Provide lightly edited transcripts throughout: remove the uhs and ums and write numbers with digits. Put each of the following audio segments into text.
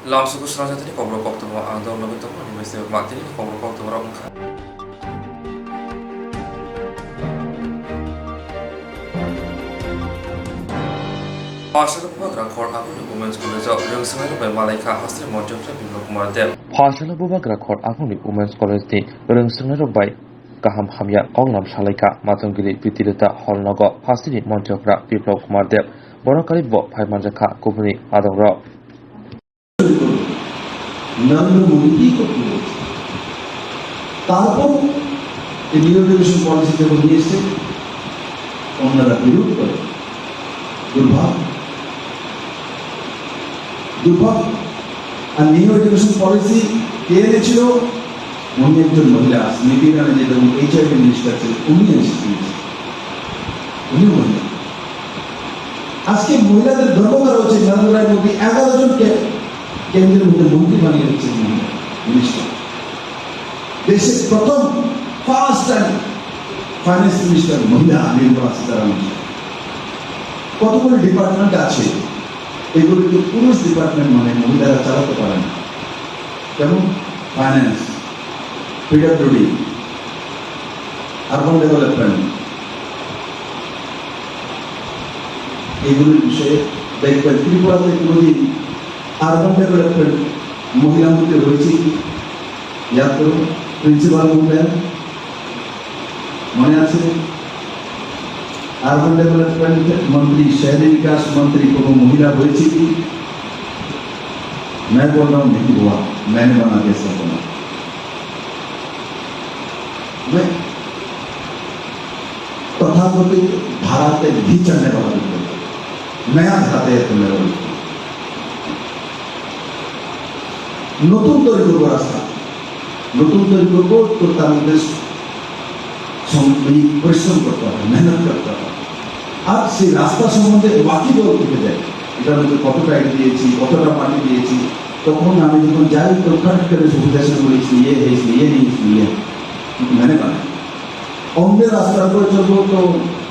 Langsung ke Swrangchati Kokborok Koktwma ada lebih tahu nih mesti mati nih Kokborok Koktwma orang kan. Pasalnya bukan rakor aku nih women's college yang sengaja bermalaikat hasil motivasi Bimla Kumar Dev. Pasalnya bukan rakor aku nih women's college di yang sengaja baik kaham hamya konglam salaika matanggiri pitilita holnago hasil motivasi Bimla Kumar Dev. Borokali bo pai manjaka kubuni adoro. Narendra Modi কি করতে বলছে তারপর এই new education policy যখন নিয়ে এসছে অন্যরা বিরোধ করে দুর্ভাগ্য আর নিউ এডুকেশন পলিসি কে এনেছিল উনি একজন মহিলা স্মৃতি ইরানি যেটা এইচআইভি মিনিস্টার ছিলেন উনি এসেছিলেন উনি মহিলা আজকে মহিলাদের গর্বকরা হচ্ছে নরেন্দ্র মোদী 11 জনকে কেন্দ্রের মধ্যে মন্ত্রী বানিয়ে দিচ্ছেন মিনিস্টার দেশের প্রথম ফার্স্ট টাইম ফাইন্যান্স মিনিস্টার মহিলা নির্মলা সীতারামন কতগুলো ডিপার্টমেন্ট আছে এগুলোকে পুরুষ ডিপার্টমেন্ট মানে মহিলারা চালাতে পারেন যেমন ফাইন্যান্স পিডব্লিউডি আরবান ডেভেলপমেন্ট এগুলোর বিষয়ে দেখবেন ত্রিপুরাতে কোনোদিন আরবান ডেভেলপমেন্ট মহিলা মন্ত্রী রয়েছে কি ইয়াদ করুন প্রিন্সিপাল বললেন মনে আছে আরবান ডেভেলপমেন্ট মন্ত্রী শহरी विकास मंत्री কোনো মহিলা হয়েছে কি मैं बोल रहा हूँ नहीं हुआ मैंने बना के सब बना मैं तथाकथित धाराते भी चढ़ने वाला नया धाराते है तुम्हें নতুন তৈরি করবো রাস্তা নতুন তৈরি করবো তো তার মধ্যে পরিশ্রম করতে হবে মেহনত করতে হবে আর সেই রাস্তা সম্বন্ধে বাকি দল থেকে যায় এটার মধ্যে কতটা আইডি দিয়েছি কতটা মাটি দিয়েছি তখন আমি যখন যাই তো ওখানে সুবিধাশন করেছি ইয়ে হয়েছি ইয়ে নিয়েছি ইয়ে মানে মানে অন্যের রাস্তার করে চলবো তো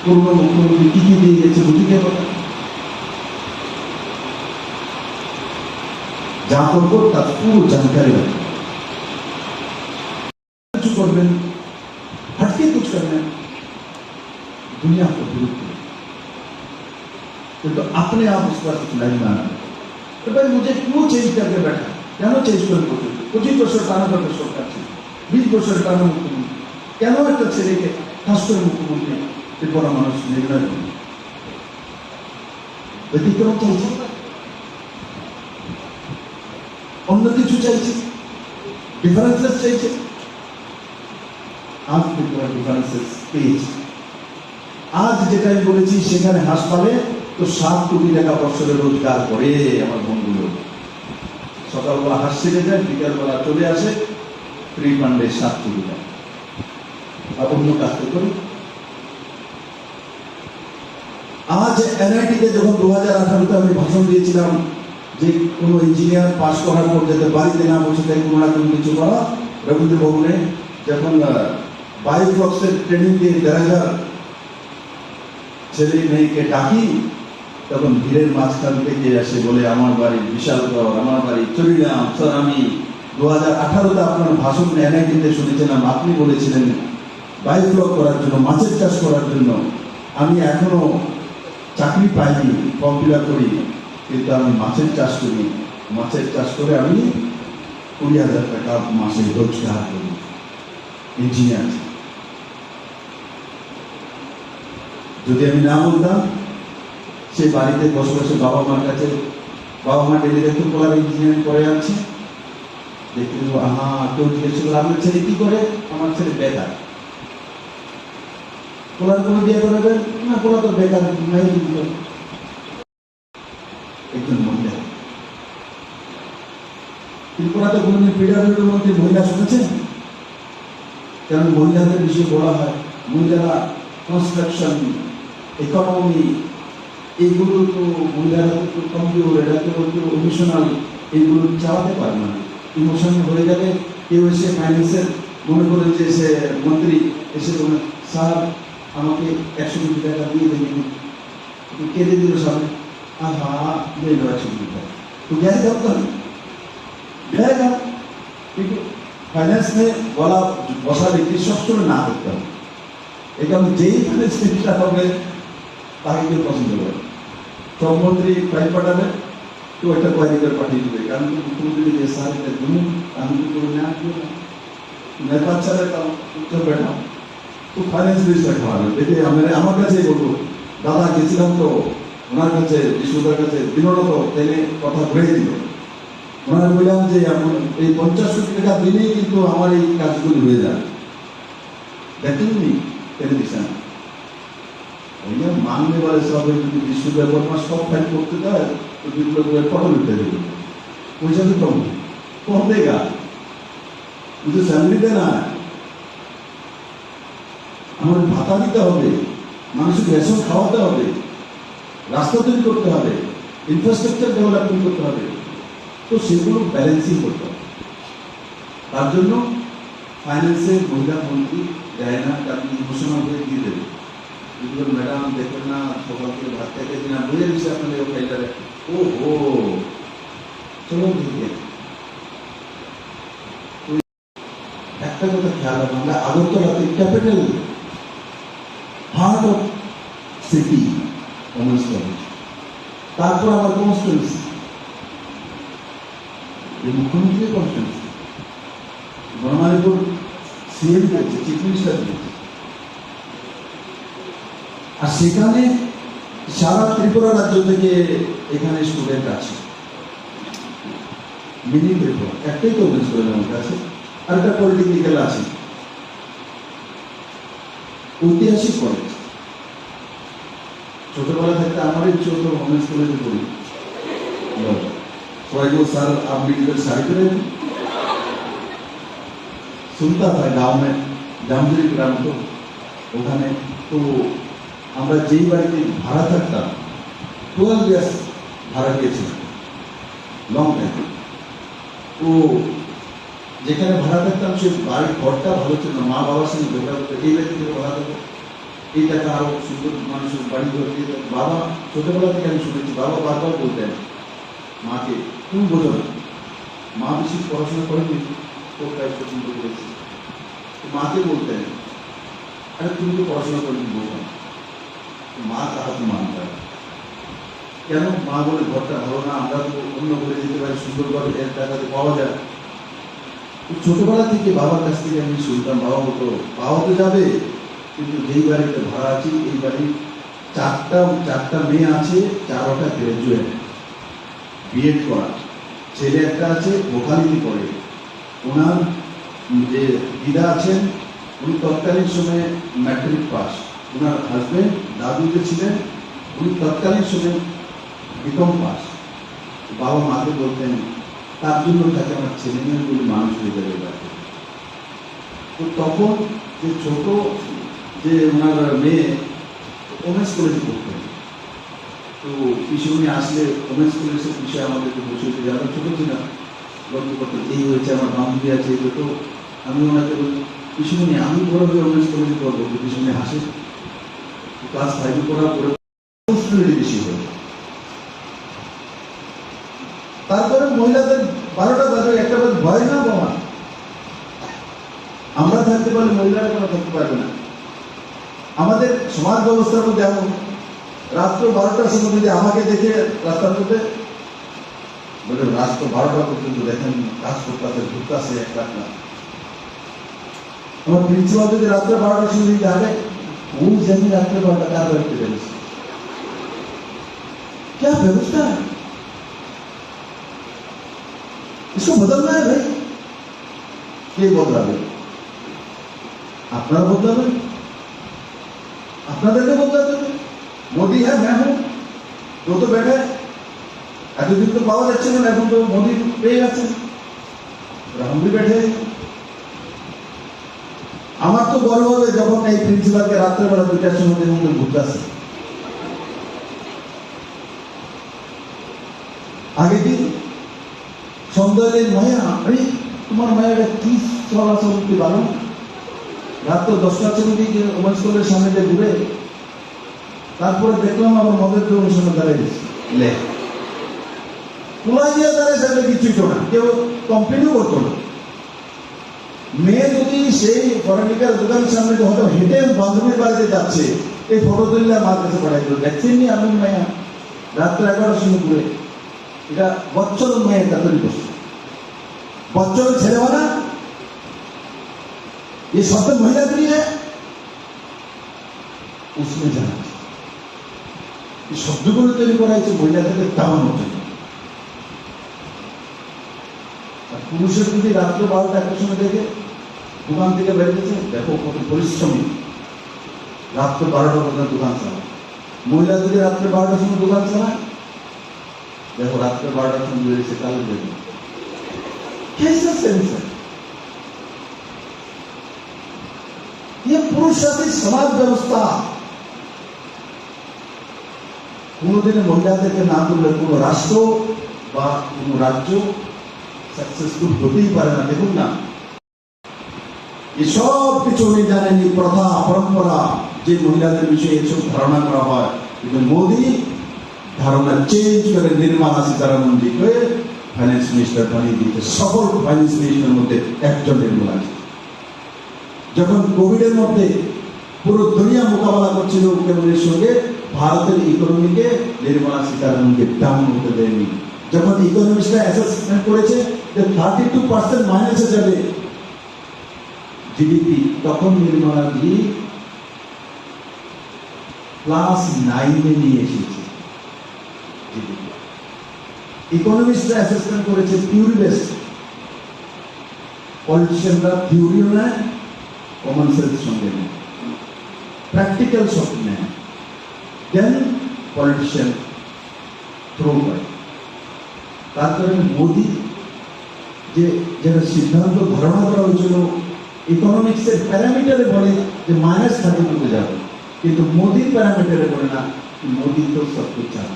পূর্ব মুখ্যমন্ত্রী কি কি দিয়ে গেছে বুঝিতে পারে যা করবো তার পুরো जानकारी रखें कुछ करবেন हटके कुछ करना दुनिया को विरुद्ध तो अपने आप उस पर लाइन में आना तो भाई मुझे क्यों चेंज करके बैठा কেন চেঞ্জ করে বলতে 25 বছর টানা করে সরকার ছিল 20 বছর টানা মুখ্যমন্ত্রী কেন একটা ছেলেকে রাষ্ট্রের মুখ্যমন্ত্রী ত্রিপুরা মানুষ নির্ণয় করল ব্যতিক্রম চাইছে অন্য কিছু চাইছে ডিফারেন্সেস চাইছে আজ ত্রিপুরা ডিফারেন্সেস পেয়েছে আজ যেটা আমি বলেছি সেখানে হাসপাতালে তো 7 কোটি টাকা বছরে রোজগার করে আমার বন্ধুগুলো সকালবেলা হাঁস ছেড়ে যায় বিকালবেলা চলে আসে ফ্রি ফান্ডে 7 কোটি টাকা আর অন্য কাজ করি আজ এনআইটিতে যখন 2018-তে আমি ভাষণ দিয়েছিলাম যে কোনো ইঞ্জিনিয়ার পাস করার পর যাতে বাড়িতে না বসে থাকে কোনো না কোনো কিছু করা রবীন্দ্র ভবনে যখন বায়োফ্লক্সের ট্রেনিং দিয়ে 1,500 ছেলে মেয়েকে ডাকি তখন ভিড়ের মাঝখান থেকে আসে বলে আমার বাড়ি বিশালগড় আমার বাড়ি চরিরাম স্যার আমি 2018-তে আপনার ভাষণ এনআইটিতে শুনেছিলাম আপনি বলেছিলেন বায়োফ্লক করার জন্য মাছের চাষ করার জন্য আমি এখনো চাকরি পাইনি ফর্ম ফিল আপ করি কিন্তু আমি মাছের চাষ করি মাছের চাষ করে আমি 20,000 টাকা মাসে রোজগার করি ইঞ্জিনিয়ার যদি আমি না বলতাম সে বাড়িতে বসে বসে বাবা মার কাছে বাবা মা ডেলি দেখতে বলার ইঞ্জিনিয়ারিং করে আছে দেখতে আহা কেউ জিজ্ঞেস করলো আপনার ছেলে কি করে আমার ছেলে বেকার বলার কোনো বিয়ে করাবেন না বলা তো বেকার নাই একজন মহিলা ত্রিপুরাতে কোনদিন পিডব্লিউডির মধ্যে মহিলা শুনেছেন কারণ মহিলাদের বিষয়ে বলা হয় মহিলারা কনস্ট্রাকশন ইকোনমি এগুলো তো মহিলারা তো কম্পিউটার এটা তো ইমোশনাল এগুলো চালাতে পারে না ইমোশনাল হয়ে গেলে কেউ এসে ফাইন্যান্সের মনে করে যে সে মন্ত্রী এসে বলে স্যার আমাকে 100 কোটি টাকা দিয়ে দেবেন কেঁদে দিল সামনে আহা দিয়ে 100 কোটি টাকা তো জ্ঞান দরকার गिराएगा, क्योंकि फाइनेंस में वाला बसा व्यक्ति সবসময় না করতে হবে। এই কারণে যেই ফাইন্যান্স মিনিস্টার হবে তাকে কেউ পছন্দ করে। শ্রমমন্ত্রী ফাইল পাঠাবে তো একটা কোয়ালিফায়ার পাঠিয়ে দেবে, কারণ মুখ্যমন্ত্রী যে সাহায্য দুম আমি তো করে না নেপাল ছাড়া তাও উত্তর বেটা তো ফাইন্যান্স মিনিস্টার খাওয়াবে। দেখে আমার কাছে বলবো, দাদা গেছিলাম তো ওনার কাছে বিশ্বদার কাছে দিনরত তেলে কথা ঘুরে দিল। ওনারা বললাম যে এখন এই 50 কোটি টাকা দিলেই কিন্তু আমার এই কাজগুলি হয়ে যায়। দেখেন নি টেলিভিশন ওইটা मांगने वाले सब যদি বিশ্বদার বর্মা সব ফাইল করতে দেয় তো বিপ্লবের ফটো লিখতে দেবে, পয়সা তো কম দেगा, मुझे सैलरी देना है, আমার ভাতা দিতে হবে, মানুষকে রেশন খাওয়াতে হবে, রাস্তা তৈরি করতে হবে, ইনফ্রাস্ট্রাকচার ডেভেলপমেন্ট করতে হবে, তো সেগুলো ব্যালেন্সিং করতে হবে। তার জন্য ফাইন্যান্সের মহিলা মন্ত্রী দেয় না, তাকে ইমোশনাল হয়ে দিয়ে দেবে। যদি ম্যাডাম দেখবেন না সকাল থেকে ভাত থেকে দিনা বুঝে দিচ্ছে আপনাদের ও ফাইলটারে, ও হো চলো দেখে একটা কথা খেয়াল রাখবো, আমরা আগরতলাতে capital heart of city women's college, তারপর আমার কনস্টিটুয়েন্সি মুখ্যমন্ত্রীর কনস্টিটুয়েন্সি বনমালীপুর সিএম পেয়েছে, চিফ মিনিস্টার পেয়েছে, আর সেখানে সারা ত্রিপুরা রাজ্য থেকে এখানে স্টুডেন্ট আছে। মিনি ত্রিপুরা একটাই তো ওমেন্স কলেজ আমার কাছে, আর একটা পলিটেকনিক্যাল আছে, ঐতিহাসিক কলেজ। ছোটবেলা থাকতে আমার ইচ্ছে হতো ওমেন্স কলেজে পড়ি। सवाई को सर आप मेडिकल साड़ी करें, सुनता था गांव में जामजरी ग्राम तो ওখানে তো আমরা যেই বাড়িতে ভাড়া থাকতাম 12 ইয়ার্স ভাড়া দিয়েছিলাম, লং টাইম। তো যেখানে ভাড়া থাকতাম সে বাড়ির ঘরটা ভালো ছিল না, মা বাবার সঙ্গে ঝগড়া করতে এই বাড়ি থেকে ভাড়া দেবো, এই টাকা আরো সুন্দর মানুষের বাড়ি ঘর দিয়ে বাবা ছোটবেলা থেকে আমি শুনেছি বাবা বারবার বলতেন মাকে, তুমি বোঝো না, মা বেশি পড়াশোনা করেনি, কোথায় পর্যন্ত করেছি, মাকে বলতেন আরে তুমি তো পড়াশোনা করেনি বোঝো, মা তাহাকে মানতে হবে কেন, মা বলে ঘরটা ভালো না, আমরা তো অন্য ঘরে যেতে পারি, সুন্দর ঘরে এর টাকাতে পাওয়া যায়। ছোটবেলা থেকে বাবার কাছ থেকে আমি শুনতাম, বাবা হতো পাওয়া তো যাবে, কিন্তু যেই বাড়িতে ভাড়া আছি এই বাড়ির চারটা মেয়ে আছে, 4টা গ্রাজুয়েট বিএড করা, ছেলে একটা আছে ভোকালিটি করে, ওনার যে দিদা আছেন উনি তৎকালীন সময়ে ম্যাট্রিক পাস, ওনার হাজবেন্ড দাদু যে ছিলেন উনি তৎকালীন সময়ে বিকম পাস। বাবা মাকে বলতেন তার জন্য তাকে আমার ছেলে মেয়েগুলি মানুষ হয়ে যাবে বাড়িতে। তো তখন যে ছোট যে ওনার মেয়ে ওমেন্স কলেজে পড়তেন, তো পিছনে আসলে ওমেন্স কলেজের বিষয়ে আমাদেরকে বসে দিতে, আমরা ছোট ছিলাম, গল্প করতেন এই হয়েছে আমার বান্ধবী আছে, তো আমি ওনাকে বলি পিছনে আমি বড় হয়ে ওমেন্স কলেজে পড়বো, পিছনে হাসে। ক্লাস 5 পড়ার পরে বেশি হয়ে, তারপরে মহিলাদের 12টা বাজে 1টা বাজে ভয় না বাবা, আমরা থাকতে পারলে মহিলারা কেন থাকতে পারবে না। আমাদের সমাজ ব্যবস্থার মধ্যে এমন রাত্র 12টার সময় যদি আমাকে দেখে রাস্তার মধ্যে বলে রাত্র 12টা পর্যন্ত দেখেন কাজ করতে ঘুরতেছে একটা, আমার প্রিন্সিপাল যদি রাত্রে 12টার সময় যাবে ও জানি রাত্রে 12টা কার বাড়িতে বেরোচ্ছে, क्या व्यवस्था है, इसको बदलना है भाई। কে বদলাবে? আপনারা বদলাবেন, আপনাদেরকে বদলাতে হবে। মোदी है मैं हूं, वो तो बैठा है, এতদিন তো পাওয়া যাচ্ছে না, এখন তো মোদি পেয়ে গেছেন, हम भी बैठे हैं। আমার তো গর্ব হবে যখন এই প্রিন্সিপালকে রাত্রেবেলা 2টার সময় দেখুন ঘুরতে আসে। আগে দিন সন্ধ্যালের মায়া, আরে তোমার মায়াটা কি চলাচলতে পারো, রাত্র 10টার সময় দিকে ওমেন্স কলেজের সামনে দিয়ে ঘুরে, তারপরে দেখলাম আমার মদের অনুষ্ঠানে দাঁড়িয়ে গেছে। কুলাই দিয়ে তারা সেটা কিছুই তো না, কেউ কমপ্লেনও করতো না। মেয়ে যদি সেই ফরেনিকার দোকানের সামনে হয়তো হেঁটে বান্ধবীর বাড়িতে যাচ্ছে, এই ফটো তুললে আমার কাছে পাঠাই দিল, দেখছেন নি আমি মায়া রাত্রে 11টার সময় ঘুরে, এটা বচ্চন মেয়ের তৈরি করছে, बच्चों ছেলে বানা ये शब्द महिला के लिए है, उसमें जाना चाहिए। शब्दগুলো তৈরি করা হয়েছে মহিলাদেরকে দামানোর জন্য। আর পুরুষের যদি রাত্রে 12টা 1টার সময় দেখে দোকান থেকে বেরিয়েছে, দেখো কত পরিশ্রমী, রাত্রে 12টা পর্যন্ত দোকান চালায়। মহিলা যদি রাত্রে 12টার সময় দোকান চালায়, দেখো রাত্রে 12টার সময় বেরিয়েছে কালো বেরিয়ে। कैसा सेंस है ये पुरुष शासित समाज व्यवस्था? কোনদিন মহিলাদেরকে না তুললে কোন রাষ্ট্র বা কোন রাজ্য সাকসেসফুল হতেই পারে না। দেখুন না, এসব কিছু উনি জানেননি, প্রথা পরম্পরা যে মহিলাদের বিষয়ে এসব ধারণা করা হয়, কিন্তু মোদী ধারণা চেঞ্জ করে নির্মলা সীতারামনজিকে ফাইন্যান্স মিনিস্টার বানিয়ে দিতে, সকল ফাইন্যান্স মিনিস্টারের মধ্যে একজন নির্মলা। যখন কোভিডের মধ্যে পুরো দুনিয়া মোকাবেলা করছিল কেন্দ্রের সঙ্গে, ভারতের ইকোনমিকে নির্মলা সীতারামনকে ডাউন হতে দেয়নি। যখন ইকোনমিস্টরা অ্যাসেসমেন্ট করেছে যে 32% মাইনাসে যাবে জিডিপি, তখন নির্মলাজি +9 নিয়ে এসেছে জিডিপি। ইকোনমিস্টরা অ্যাসেসমেন্ট করেছে থিওরি বেসড, পলিটিশিয়ানরা থিওরিও নেয়, কমন সেন্স সঙ্গে নেয়, প্র্যাকটিক্যাল সব নেয়, দেন পলিটিশিয়ান থ্রো করে। তার কারণে মোদী যে যেটা সিদ্ধান্ত ধারণা করা হয়েছিল ইকোনমিক্সের প্যারামিটারে বলে যে -32 যাবে, কিন্তু মোদীর প্যারামিটারে বলে না, মোদী তো সব কিছু চান।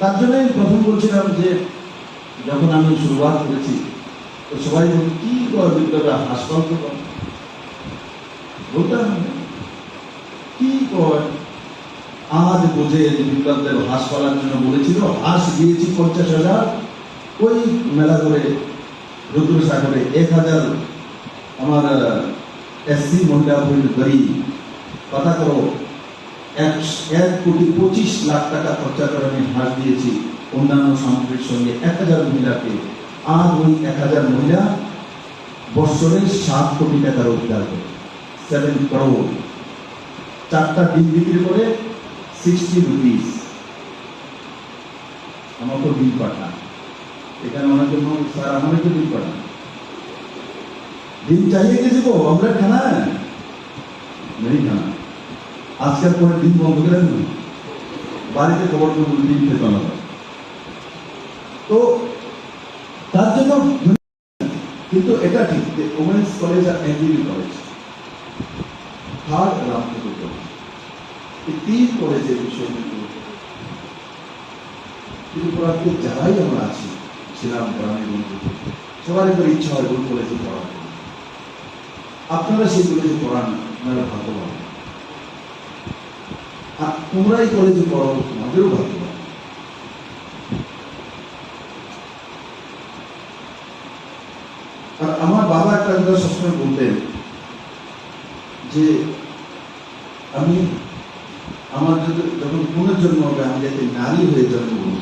তার জন্য আমি প্রথম বলছিলাম যে যখন আমি শুরুয়াত করেছি তো সবাই বলল কি বিপ্লবরা হাসপাতাল তো বলতাম কি কয়, আজ বোঝে বিপ্লবদের হাঁস পালার জন্য বলেছিল, হাঁস দিয়েছি 50,000, ওই মেলা করে রুদ্রসাগরে 1,000 আমার এসসি মহিলা গরিব, কথা করো 1,25,00,000 টাকা খরচা করে আমি হাঁস দিয়েছি অন্যান্য সামগ্রীর সঙ্গে 1,000 মহিলাকে। আর ওই 1,000 মহিলা বছরে 7 কোটি টাকা রোজগার করে, 7 crore। 4টা ডিম বিক্রি করে 60 রুপিস। আমাকে ডিম পাঠান, এখানে অনেকে স্যার আমাকে ডিম পাঠান, ডিম চাইয়ে গেছি গো, আমরা খানা নেই, খানা আজকের পরে ডিম বন্ধ করে বাড়িতে খবর করবো ডিম খেতে না। তো তার জন্য কিন্তু এটা ঠিক যে ওমেন্স কলেজ আর NDB college, third Rampur college, এই 3 কলেজের বিষয়গুলো ত্রিপুরাতে যারাই আমরা আছি ছিলাম গ্রামে বন্ধু, সবারই করে ইচ্ছা হয় ওই কলেজে পড়ার। আপনারা সেই কলেজে পড়ান, আপনারা ভাগ্যবান, আর তোমরাই কলেজে পড়ো, তোমাদেরও ভাগ্যবান। আর আমার বাবা একটা কথা সবসময় বলতেন যে আমি আমার যখন পুনর্জন্ম হবে আমি যাতে নারী হয়ে জন্মগ্রহণ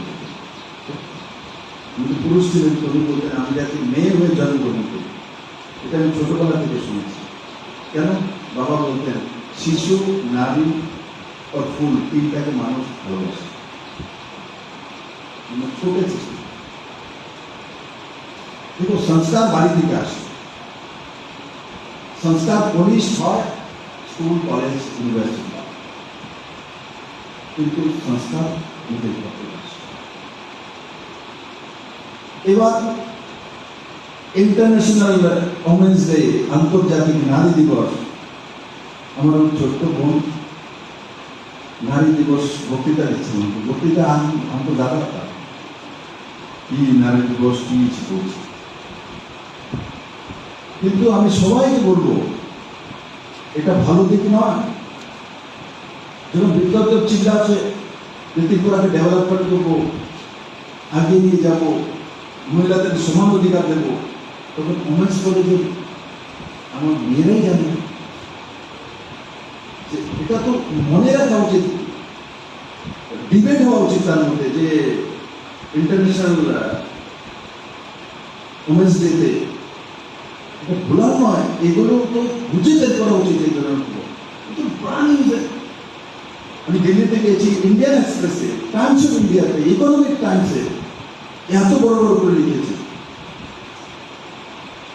করি, পুরুষ ছিলেন কবি বলতেন আমি যাতে মেয়ে হয়ে জন্মগ্রহণ করি। এটা আমি ছোটবেলা থেকে শুনেছি। কেন? বাবা বলতেন শিশু, নারী আর ফুল 3টাকে মানুষ ভালোবাসে, ছোটেছে। দেখো সংস্কার বাড়ি থেকে আসে, সংস্কার পুলিশ হয় স্কুল, কলেজ, ইউনিভার্সিটি, কিন্তু সংস্কার নিজের পক্ষে আসে। এবার ইন্টারন্যাশনাল ওমেন্স ডে, আন্তর্জাতিক নারী দিবস, আমার ছোট্ট বোন নারী দিবস বক্তৃতা দিচ্ছিলাম, বক্তৃতা हमको ज्यादा था কি নারী দিবস কি বলছি, কিন্তু আমি সবাইকে বলবো এটা ভালো দিক নয়। যেমন বিপ্লব চিন্তা আছে যে ত্রিপুরাকে ডেভেলপমেন্ট করবো, আগিয়ে নিয়ে যাবো, মহিলাদের সমান অধিকার দেবো, তখন উমেন্স কলেজে আমার মেয়েরাই জানে যে এটা তো মনে রাখা উচিত, ডিবেট হওয়া উচিত তার মধ্যে যে ইন্টারন্যাশনাল উমেন্স ডেতে এটা ভুলার নয়, এগুলো তো বুঝে বের করা উচিত। এই ধরনের কিন্তু প্রাণ আমি দিল্লিতে গেছি, ইন্ডিয়ান এক্সপ্রেসে, টাইমস অফ ইন্ডিয়াতে, ইকোনমিক টাইমসে এত বড় বড় করে লিখেছে।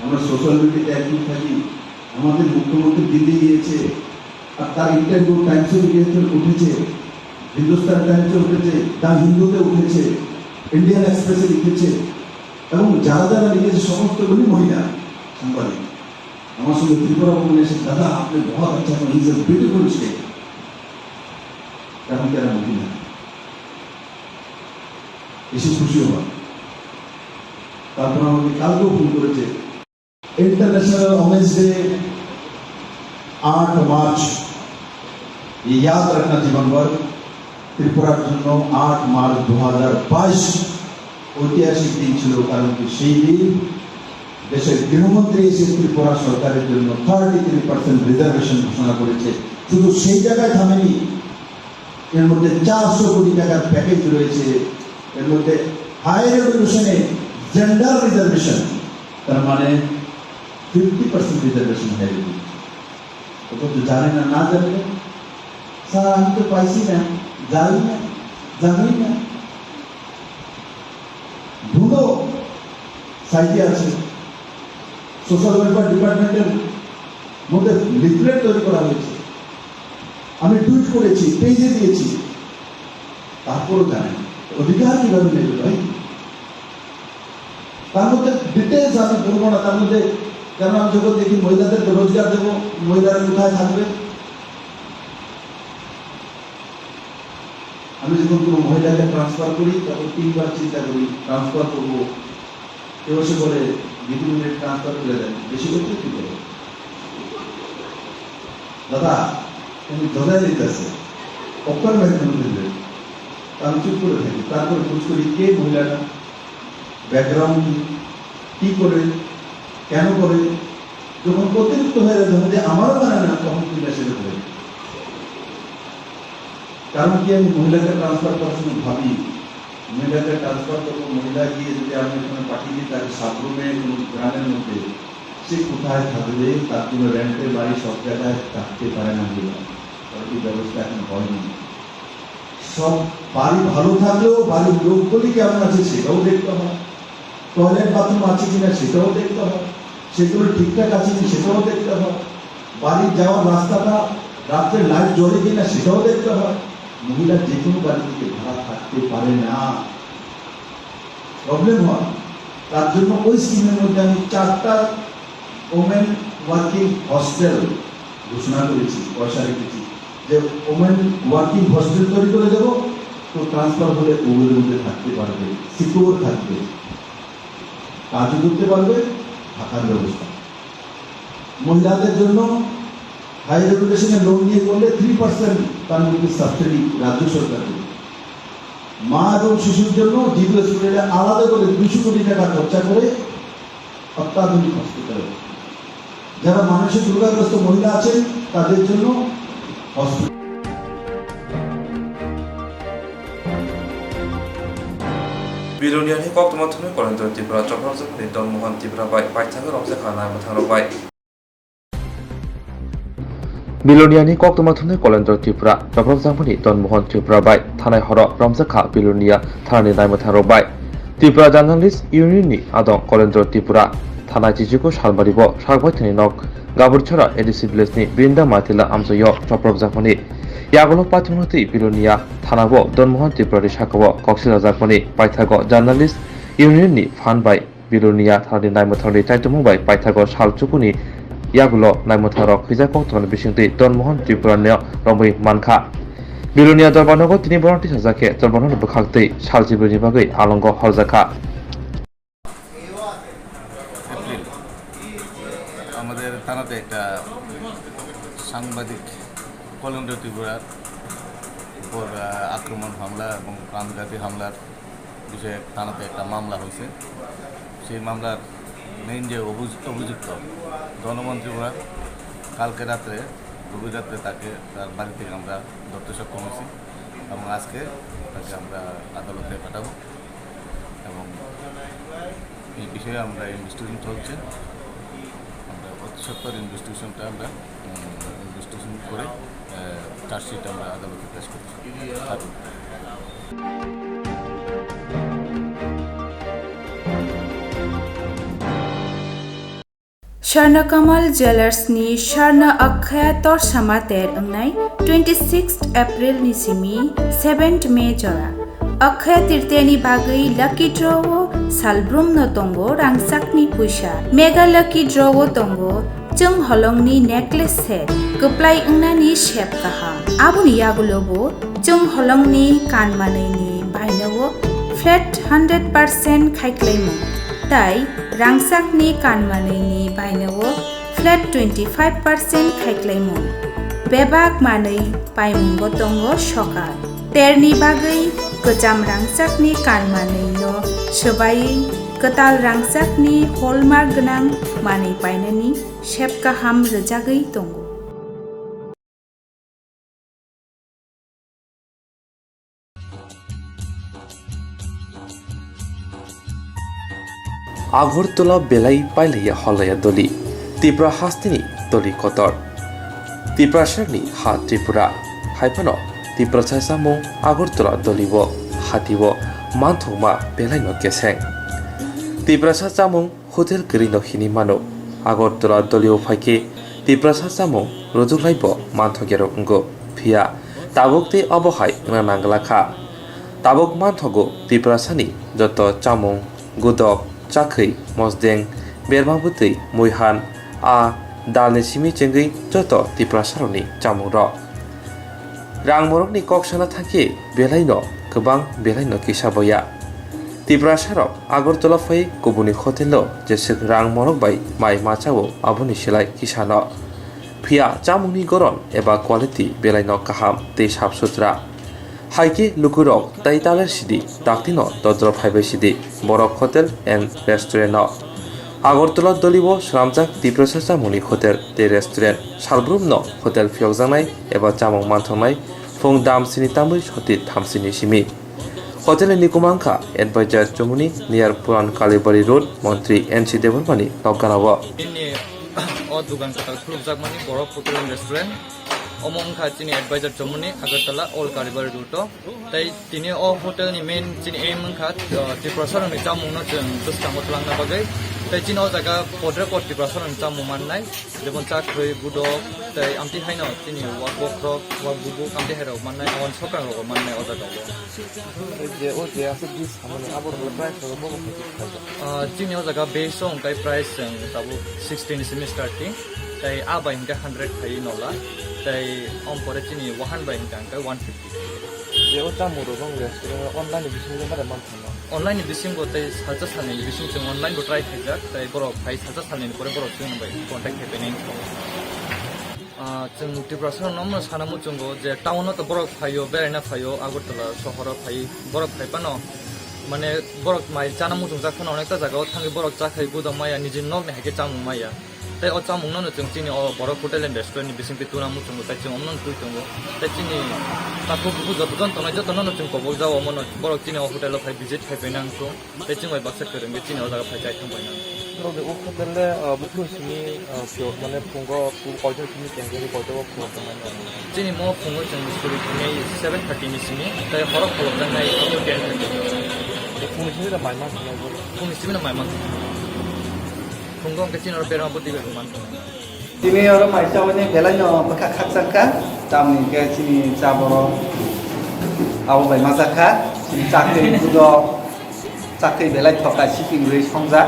আমরা সোশ্যাল মিডিয়াতে অ্যাক্টিভ থাকি, আমাদের মুখ্যমন্ত্রী দিল্লি গিয়েছে আর তার ইন্টারভিউ টাইমস অফ ইন্ডিয়াতে উঠেছে, হিন্দুস্তান টাইমসে উঠেছে, দ্য হিন্দুতে উঠেছে, ইন্ডিয়ান এক্সপ্রেসে লিখেছে, এবং যারা যারা লিখেছে সমস্তগুলি মহিলা সাংবাদিক। আমার সঙ্গে ত্রিপুরা ভবনে এসে, দাদা আপনি বহুত আচ্ছা, ইজ এ বিউটিফুল স্টেট, এখন তারা মহিলা এসে খুশি হওয়া। তারপর আমাকে কালকেও ফোন করেছে, इंटरनेशनल वुमेन्स डे 8 मार्च, ये याद रखना जीवन भर। त्रिपुरार জন্য 8 मार्च 2022 ঐতিহাসিক দিন ছিল, কারণ কি সেই দিন দেশের গৃহমন্ত্রী এসে ত্রিপুরা সরকারের জন্য 33% রিজার্ভেশন ঘোষণা করেছে। শুধু সেই জায়গায় থামেনি, এর মধ্যে 400 কোটি টাকার প্যাকেজ রয়েছে, এর মধ্যে হায়ার এডুকেশনে জেন্ডার রিজার্ভেশন, তার মানে 50% রিজার্ভেশন হয়ে গেছে। তো জানে না, না জানলে স্যার আমি তো পাইছি না, জানি না, জানি না, ভুলো সাইটে আছে। সোশ্যাল ওয়েলফেয়ার ডিপার্টমেন্টের মধ্যে লিফলেট তৈরি করা হয়েছে, আমি টুইট করেছি, পেজে দিয়েছি, তারপরও জানেন অধিকার কিভাবে নেবে ভাই। তার মধ্যে ডিটেলস আমি বলবো না, তার মধ্যে কেন আমি যখন দেখি মহিলাদেরকে রোজগার দেবো, মহিলারা কোথায় থাকবে। আমি যখন কোনো মহিলাকে ট্রান্সফার করি তখন 3 বার চিন্তা করি, ট্রান্সফার করবো, কেউ এসে বলে 2 মিনিট ট্রান্সফার করে দেন, বেশি করতে কি করে দাদা তুমি ধরে দিতেছে অক্ষর ব্যাখ্যান দিলে, আমি চুপ করে থাকি। তারপরে খোঁজ করি কে মহিলাটা, ব্যাকগ্রাউন্ড কি করে, কেন করে। যখন অতিরিক্ত হয়ে যায়, যখন যে আমারও জানে না, তখন কিনা সেটা করে। কারণ কি আমি মহিলাকে ট্রান্সফার করার সময় ভাবি, মহিলাকে ট্রান্সফার করবো, মহিলা গিয়ে যদি আমি এখানে পাঠিয়ে দিই তাকে সাবরুমে কোনো গ্রামের মধ্যে, সে কোথায় থাকবে, তার কোনো রেন্টের বাড়ি সব জায়গায় থাকতে পারে না, তার কি ব্যবস্থা এখন হয়নি। সব বাড়ি ভালো থাকলেও বাড়ির লোকগুলি কেমন আছে সেটাও দেখতে হয়, টয়লেট বাথরুম আছে কিনা সেটাও দেখতে হয়, সেগুলো ঠিকঠাক আছে কি সেটাও দেখতে হয়, বাড়ির যাওয়ার রাস্তাটা রাত্রে লাইট জ্বলে কিনা সেটাও দেখতে হয়। মহিলা যে কোনো বাড়ি থেকে ভাড়া থাকতে পারে না, প্রবলেম হয়। তার জন্য ওই স্কিমের মধ্যে আমি 4টা ওমেন ওয়ার্কিং হস্টেল ঘোষণা করেছি, পয়সা রেখেছি যে ওমেন ওয়ার্কিং হস্টেল তৈরি করে দেবো, তো ট্রান্সফার হলে ওগুলোর মধ্যে থাকতে পারবে, সিকিউর থাকবে, কাজও করতে পারবে, থাকার ব্যবস্থা। মহিলাদের জন্য হায়ার এডুকেশনে লোন নিয়ে করলে 3% তার মধ্যে সাবসিডি রাজ্য সরকার দেবে। মা এবং শিশুর জন্য জিরো স্টুডেন্টে আলাদা করে 200 কোটি টাকা খরচা করে অত্যাধুনিক হসপিটাল। যারা মানসিক রোগাগ্রস্ত মহিলা আছেন তাদের জন্য হসপিটাল। बिलुनियानि कोक्तमा थुनै कलेन्द्र त्रिपुरा चक्रजमनि दनमोहन त्रिपुरा बाय पाइथागो रमजाखा नायमथांग बाय बिलुनियानि कोक्तमा थुनै कलेन्द्र त्रिपुरा चक्रजमनि दनमोहन त्रिपुरा बाय थानाय हर रमजाखा बिलुनिया थानानि नायमथांग बाय त्रिपुरा जार्नालिस्ट इउनियननि आदं कलेन्द्र त्रिपुरा थानाय जिजुको सालबारिबो सागबायथनि नक गाबुरछरा एडिसि भिलेजनि बिन्दा माइथिला आमजयो चक्रजमनि यागलो पाथुनति बिलुनिया थानाबो दनमोहन त्रिपुरानि साकाबो कक्सिला जाकमनि पाइथागो जार्नालिस्ट इउनियननि फान बाय बिलुनिया थानानि नायमथांनि चाइतुमु बाय पाइथागो सालचुकुनि यागलो नायमथांग खैजा कोक्तमानि बिसिंति दनमोहन त्रिपुरानि रंबै मानखा बिलुनिया दरबारनगो तिनि बरन्ति साजाके दरबारनो बखागतै सालजिबुनि बागै आलंग हरजाखा আমাদের থানাতে একটা সাংবাদিক কলেন্দ্র ত্রিপুরার উপর আক্রমণ হামলা এবং প্রাণঘাতী হামলার বিষয়ে থানাতে একটা মামলা হয়েছে। সেই মামলার মেইন যে অভিযুক্ত ধনমন্ত্রীরা কালকে রাত্রে গভীর রাত্রে তাকে তার বাড়ি থেকে আমরা ধরতে সক্ষম হয়েছি এবং আজকে তাকে আমরা আদালতে পাঠাবো এবং এই বিষয়ে আমরা ইনভেস্টিগেশন চলছে। আমরা অতি সত্তর ইনভেস্টিগেশনটা আমরা ইনভেস্টিগেশন করে চার্জশিট আমরা আদালতে পেশ করছি। Swarnakamal Jewellersni Swarna Akkhaya Tor Samater Angnai 26th April ni simi 7th May jora Akkhaya Tirteni Bagai Lucky Draw Salbrum no Tongo Rangsakni Puisha Mega Lucky Draw Tongo Chung Holongni Necklace Set Kuplai Ungnani Shep Kaham Abuni Yagulobo Chung Holongni Kanmaneni Bainawo Flat 100% Khaiklaimu তাই রাংসাকনি কানমানৈনি বাইনাও flat 25% খাইক্লাইমু বেবাক মাनै পাইमुंबो दंगो सकाल तेरनि बागै गोजाम रांसाकनि कानमानैनो सोबायै गोताल रांसाकनि हलमार्क गोनां मानै बायनायनि shape गाहाम रोजागै दंगो। আগরতলা বেলাই পাইলাইয়া হলাইয়া দলি ত্রিপুরা হাস্তিনি দলি কতর ত্রিপুরাসারনি হা ত্রিপুরা হাইফান ত্রিপুরা সাইসামুং আগরতলা দলিব হাতিব মানথংমা বেলাইন কেসেং ত্রিপুরা সাচামুং হোটেল গরিন হিনি মানো আগরতলা দলীয় ফাইকে ত্রিপুরা সাচামুং রজুলাইব মানথগের অঙ্গ ফিয়া তাবকতে অবহাই নাঙ্গলাখা তাবক মানথগো ত্রিপুরা সানি যত চামুং গুদক চাকরি মজদেং বেরমাবুতৈ মৈহান দালনি সিমি চেঙ্গৈ যত ত্রিপুরা সারনি চামুং র রাংমরকনি ককসানা থাকে বেলাইন गोबां बेलाइनो किसाबया ত্রিপুরা সারক আগরতলা ফাই गुबुननि हटेल जेसे रां मरक बाय माइ माचाओ आबुनि सिलाय किसानो फिया चामुंनि गरन एबा क्वालिटी बेलाइनो काहाम दै साफ सुथरा हाइके लुकुरक ताइतालेर सिदि दाक्तिनो दद्र फाइबाय सिदि बरक हटेल एन्ड रेस्टुरेन्ट আগরতলা दलिब स्रामजाक ত্রিপুরা चामुंनि हटेल दै रेस्टुरेन्ट सालब्रुमनो हटेल फियकजानाय एबा चामुं मानथंनाय फुं दाम सिनि तामै सति थामसिनि सिमि हटेल निकुमांखा एडभाइजार जमुनी नियर पुरान कालीबाड़ी रोड मंत्री एनसी देवरमानी लगानाव ओ दुकान कताल खुलुमजाक मानि बरफ होटेल एन्ड रेस्टुरेन्ट अमंखा चिनि एडभाइजार जमुनी আগরতলা ओल्ड कालीबाड़ी रोड ताई तिनि ओ होटेल नि मेन चिनि एम मंखा त्रिपुरा सरनि चामुंनो जों दुस्तांगो लांना बागै ताई चिनि ओ जागा पद्रे कोट त्रिपुरा सरनि चामुं माननाय जेबन चाखै बुदक ताई आमति हाइनो चिनि वाक बक्रक वाक बुबु आमति हाइरो माननाय अन सकां रो माननाय ओ जागा जे ओ जे आसे दिस हमने आबर प्राइस रो बो चिनि ओ जागा बेस on ताई प्राइस जों ताबु 16 सिमी स्टार्टिं ताई आ बाय हिंगा 100 थाइ नला ताई अम परे चिनि 100 बाय हिंगा 150 जे ओ चामुं रो बं रेस्टुरेन्ट अनलाइन बिसिं बारे मानथानो अनलाइन बिसिं गो ताई साजा सानै बिसिं जों अनलाइन गो ट्राइ खाइजा ताई बरफ फाइ साजा सानै परे बरफ जों बाय कन्टाक्ट खाइबेनि जों त्रिपुरा सरनाव सानामु जोंगो जे टाउनाव तो बरफ फायो बेरायना फायो আগরতলা शहराव फायो बरफ फाइबानो माने बरफ माइ जानामु जों जाखोना अनेकता जागायाव थांगे बरफ जाखाय गुदा माया निजि नग नेहाके चामुं माया ताई ओ चामुंनो जों चिनि ओ बरफ होटेल एन्ड रेस्टुरेन्ट नि बिसिं पितुनामु जोंगो ताई जों अमन कुइ जोंगो ताई चिनि ताको बुबु जतजन तनाय जतननो जों कबल जाव मन बरफ चिनि ओ होटेलाव फाइ भिजिट खाइबेनांगो ताई जों बाय बाक्सा कोरंगे चिनि ओ जागा फाइ जायथां बायना 그런데 오픈될래 목표심이 만에 본거 어제심이 굉장히 거저고 그렇잖아요. 진이 뭐 공을 좀 소리 중에 7:30 미시니 또 허락 걸었잖아 이 어떻게 공심이다 말만 하고 공심이는 말만 공공 그 진으로 배랑 버티고 많다 Sini orang macam ni belanya bekas sangka, kami ke sini caboro, awal bayi masakan, sini cakri juga, cakri belai thokai shipping rate hongza.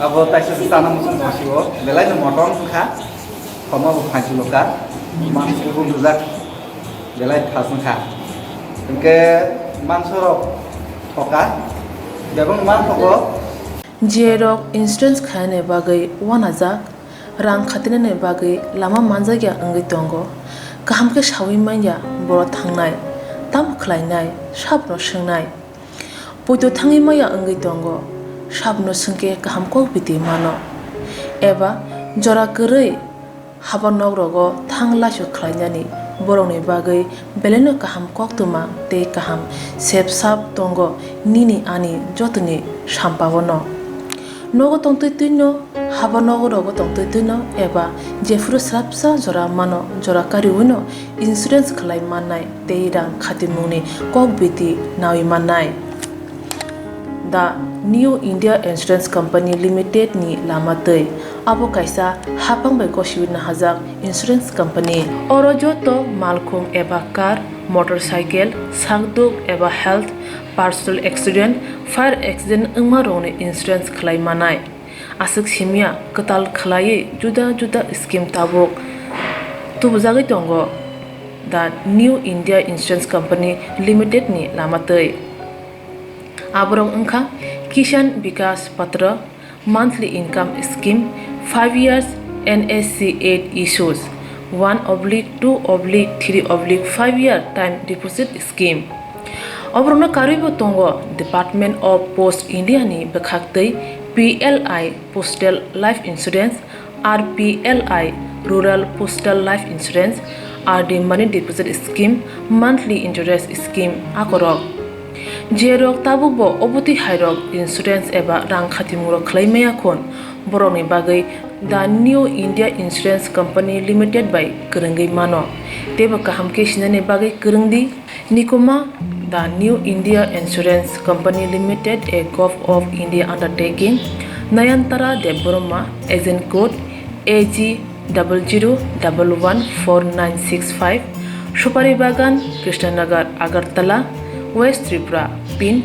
अब ताइसे स्थान मुसुम बसियो बेलाय मटन खा खमा फाइजुलका मानसि रुजाक बेलाय थासनखा इनके मानसर थका बेबं मान थको जेरक इंश्योरेंस खाने बागै 1000 रां खातिने बागै Lama मानजागिया अंगै दंगो kaham ke shawi manya boro thangnai tam khlainai sabno swngnai poito thangi maya angai tongo sabno sungke kaham ko biti mano eba jora korei habanog rogo thanglasho khlainani borongni bagai beleno kaham koktwma tei kaham sepsap tongo nini ani jotoni sampabono nogo tongtoi tuino habanog rogo tongtoi tuino eba jefru srapsa jora mano jora kariwino insurance khlai manai tei rang khatimungni kokbiti nawi manai The New India Insurance Company Limited ni lamatei abo kaisa hapang bai koshiwit na hajak insurance company oro joto malkhung eba car motorcycle sakduk eba health personal accident fire accident ungma rongni insurance khlai manai asuk simia katal khlai juda juda scheme tabok tubujagi tongo The New India Insurance Company Limited ni lamatei aborong ungkha Kisan Vikas Patra monthly income scheme 5 years NSC 8 issues 1/2/3/5 year time deposit scheme obrona karibo tongo Department of Post India ni bekhaktei PLI Postal Life Insurance RPLI Rural Postal Life Insurance RD Money Deposit Scheme monthly interest scheme akorok jerok tabubo oboti hairok insurance eba rang khatimuro khlaimaya khon boroni bagai The New India Insurance Company Limited by Kurungi Mano teba kaham ke sinane bagai kurungdi nikoma The New India Insurance Company Limited a Gulf of India undertaking Nayantara Deborma agent code AG 00114965 Supari Bagan Krishnanagar Agartala West Tripura pin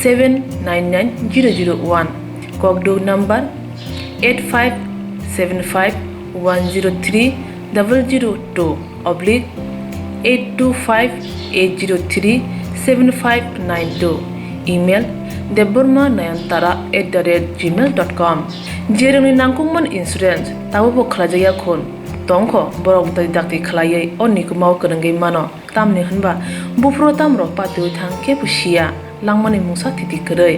799001 Kokborok number 857510282580375592 email debormanayantara@gmail.com jerongni nangkukman insurance tabobo khlajaya khon tongkho borok dai dakti khlaiye onnikumau kurungai mano tamni hunba bufro tamro patu thang ke pusia langmani mungsa titi korei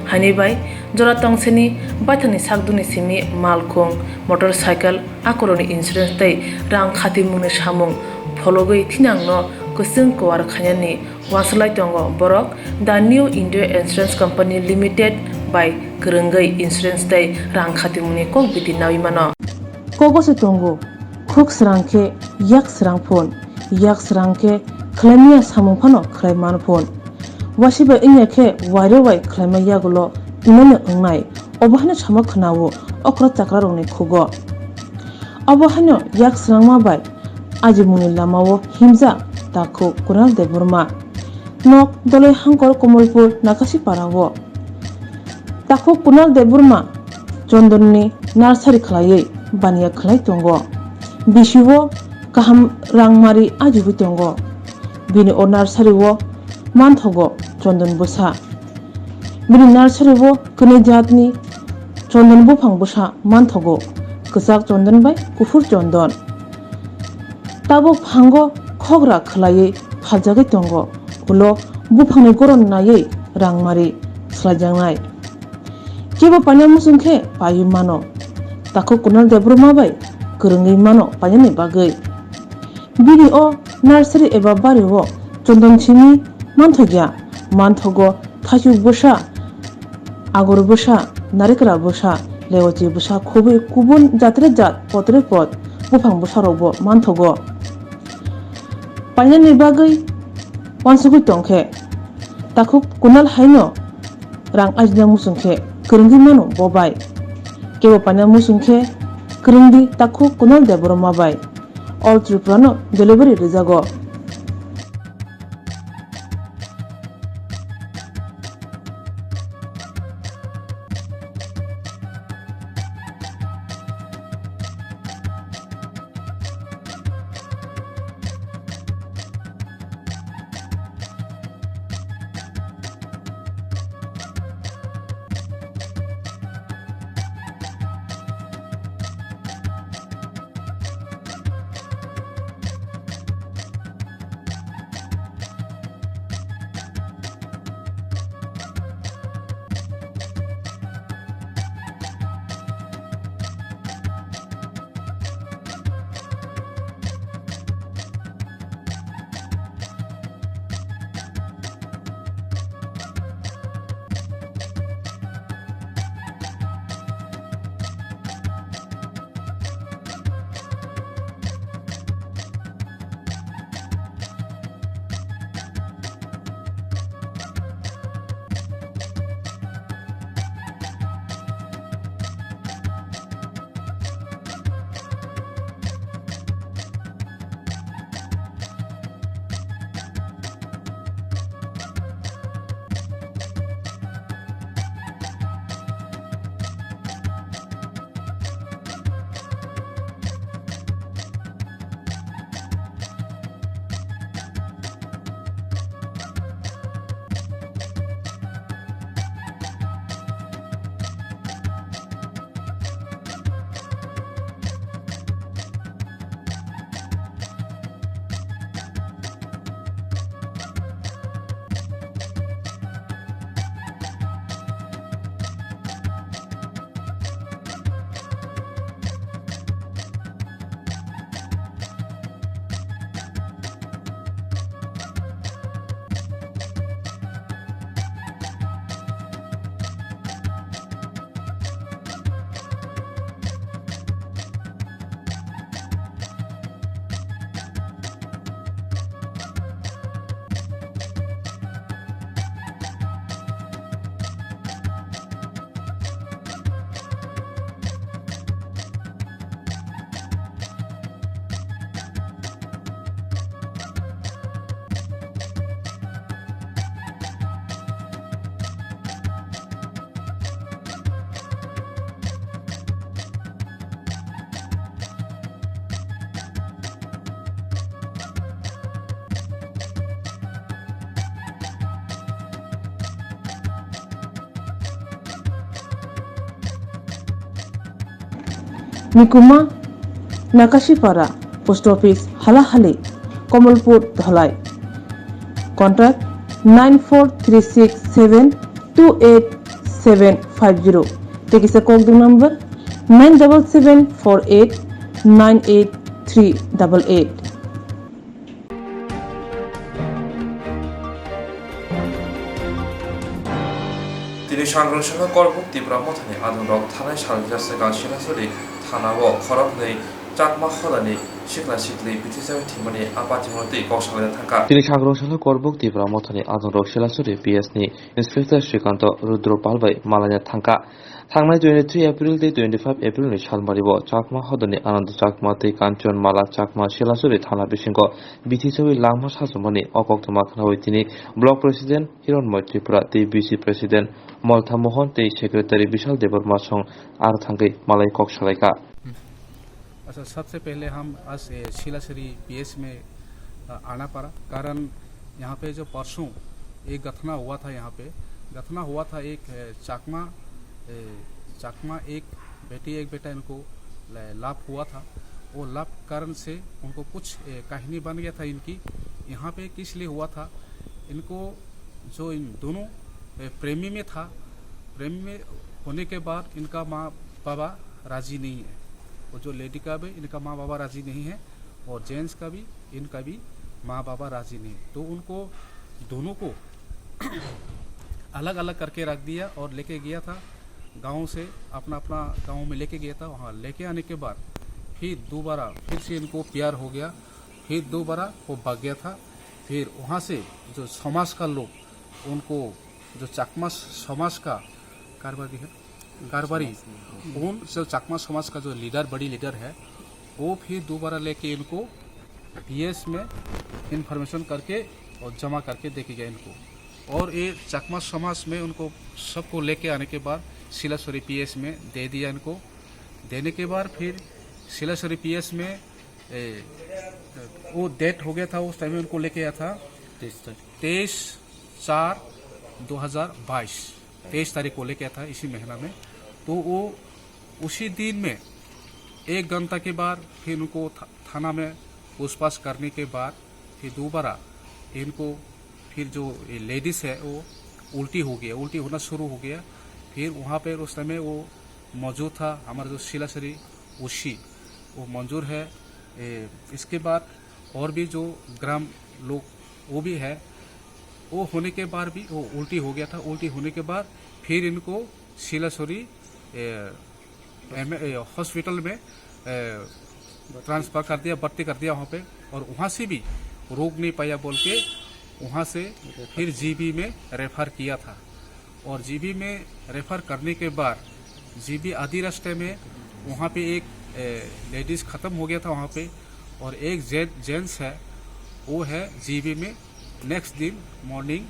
hani bai jora tongseni baithani sakduni simi malkhung motorcycle akoroni insurance tei rang khatimungni samung phologoi thinangno kusung kwar khanyani waslai tongo borok The New India Insurance Company Limited by kurungai insurance tei rang khatimungni kokbiti nawi mano kogosu tongo khuk srangke yak srang phone yak srangke khlaimia samung phano khlaiman phone wasiba ingekhe wairo wai khlaimaya gulo imone ungnai obahana sama khnawo okra chakra rongni khugo obahano yak srangma bai ajimuni lamawo himja takho kunal deborma nok dole hangkor komolpur nakasi parawo takho kunal deborma chondonni nursery khlaiye baniya khlai tongo bisiwo kaham rangmari ajibu tongo bini o nursery wo manthogo chondon busa bini nursery wo kene jatni chondon bufang busa manthogo ksak chondon bai kufur chondon tabo phango khogra khlaiye phajagi tongo ulo bufangni goron naye rangmari slajangnai kebo panya musungkhe payu mano takho kunal deborma bai kurungi mano panyani bagai bini o nursery eba bari wo chondon chimi manthogya manthogo thasu busa agor busa narikra busa leoji busa khobi kubun jatre jat potre pot bufang busa robo manthogo panyani bagai wansugui tongkhe takho kunal haino rang ajna musungkhe kurungi mano bobai kebo panya musungkhe kurungdi takho kunal deborma bai all Tripurano delivery rizago Mikuma Nakashipara Post Office Halahali Komalpur Dhalai. Contact 94367287750. Take a call number 97748983888. তিনি সাংগ্রহসভা করব তীব্র মথানি আদমরক থানায় সালগ্রাসে গাছিলাসরি থানাও খরব নেই চাকমা হলানি শিখলা শিখলি বিথিসাবে ঠিমানি আপাতিমতে কৌশলে থাকা তিনি সাংগ্রহসভা করব তীব্র মথানি আদমরক শিলাসরি পিএসনি ইন্সপেক্টর শ্রীকান্ত রুদ্র পালবাই মালানিয়া থাকা थांनाय 23 एप्रिल ते 25 एप्रिल नि सालमारिबो चाकमा हदनि आनन्द चाकमा ते कांचन माला चाकमा शिलासुरि थाना बिसिंग बिथिसबै लामा सासुमनि अकक्तमा खनावै तिनि ब्लक प्रेसिडेंट हिरण्मय त्रिपुरा ते बीसी प्रेसिडेंट मलथा मोहन ते सेक्रेटारी विशाल देवबर्मा संग आर थांगै मालाय कक सलायका। अच्छा, सबसे पहले हम आज शिलासुरि पीएस में आना पड़ा, कारण यहाँ पे जो परसों एक घटना हुआ था, यहाँ पे घटना हुआ था एक चाकमा एक बेटी एक बेटा इनको लाभ हुआ था। वो लाभ कारण से उनको कुछ कहानी बन गया था इनकी। यहाँ पे किस लिए हुआ था, इनको जो इन दोनों प्रेमी में था, प्रेमी में होने के बाद इनका माँ बाबा राजी नहीं है। वो जो लेडी का भी इनका माँ बाबा राजी नहीं है और जेंट्स का भी इनका भी माँ बाबा राजी नहीं है। तो उनको दोनों को अलग अलग करके रख दिया और लेके गया था गांव से, अपना अपना गांव में लेके गया था। वहाँ लेके आने के बाद फिर दोबारा फिर से इनको प्यार हो गया, फिर दोबारा वो भाग गया था। फिर वहाँ से जो समाज का लोग उनको, जो चाकमा समाज का कारबारी उन जो चाकमा समाज का जो लीडर, बड़ी लीडर है, वो फिर दोबारा लेके इनको पीएस में इंफॉर्मेशन करके और जमा करके देके गया इनको। और ये चाकमा समाज में उनको सबको लेके आने के बाद शिलासुरि पीएस में दे दिया इनको। देने के बाद फिर शिलासुरि पीएस में वो डेट हो गया था, उस टाइम में उनको लेके आया था 23/4/2022 तारीख को लेके आया था, इसी महीना में। तो वो उसी दिन में 1 घंटा के बाद फिर उनको थाना में पूछताछ करने के बाद फिर दोबारा इनको फिर जो लेडीज है वो उल्टी होना शुरू हो गया। फिर वहाँ पे उस समय वो मौजूद था हमारा जो शिलासुरि उसी वो मंजूर है। इसके बाद और भी जो ग्राम लोग वो भी है, वो होने के बाद भी वो उल्टी हो गया था। उल्टी होने के बाद फिर इनको शिलासुरि हॉस्पिटल में ट्रांसफ़र कर दिया, भर्ती कर दिया वहाँ पे। और वहाँ से भी रोक नहीं पाया बोल के वहाँ से फिर जीबी में रेफर किया था। और जीबी में रेफर करने के बाद जीबी आधी रास्ते में वहाँ पे एक लेडीज़ ख़त्म हो गया था वहाँ पे, और एक जेंट्स है वो है जीबी में। नेक्स्ट दिन मॉर्निंग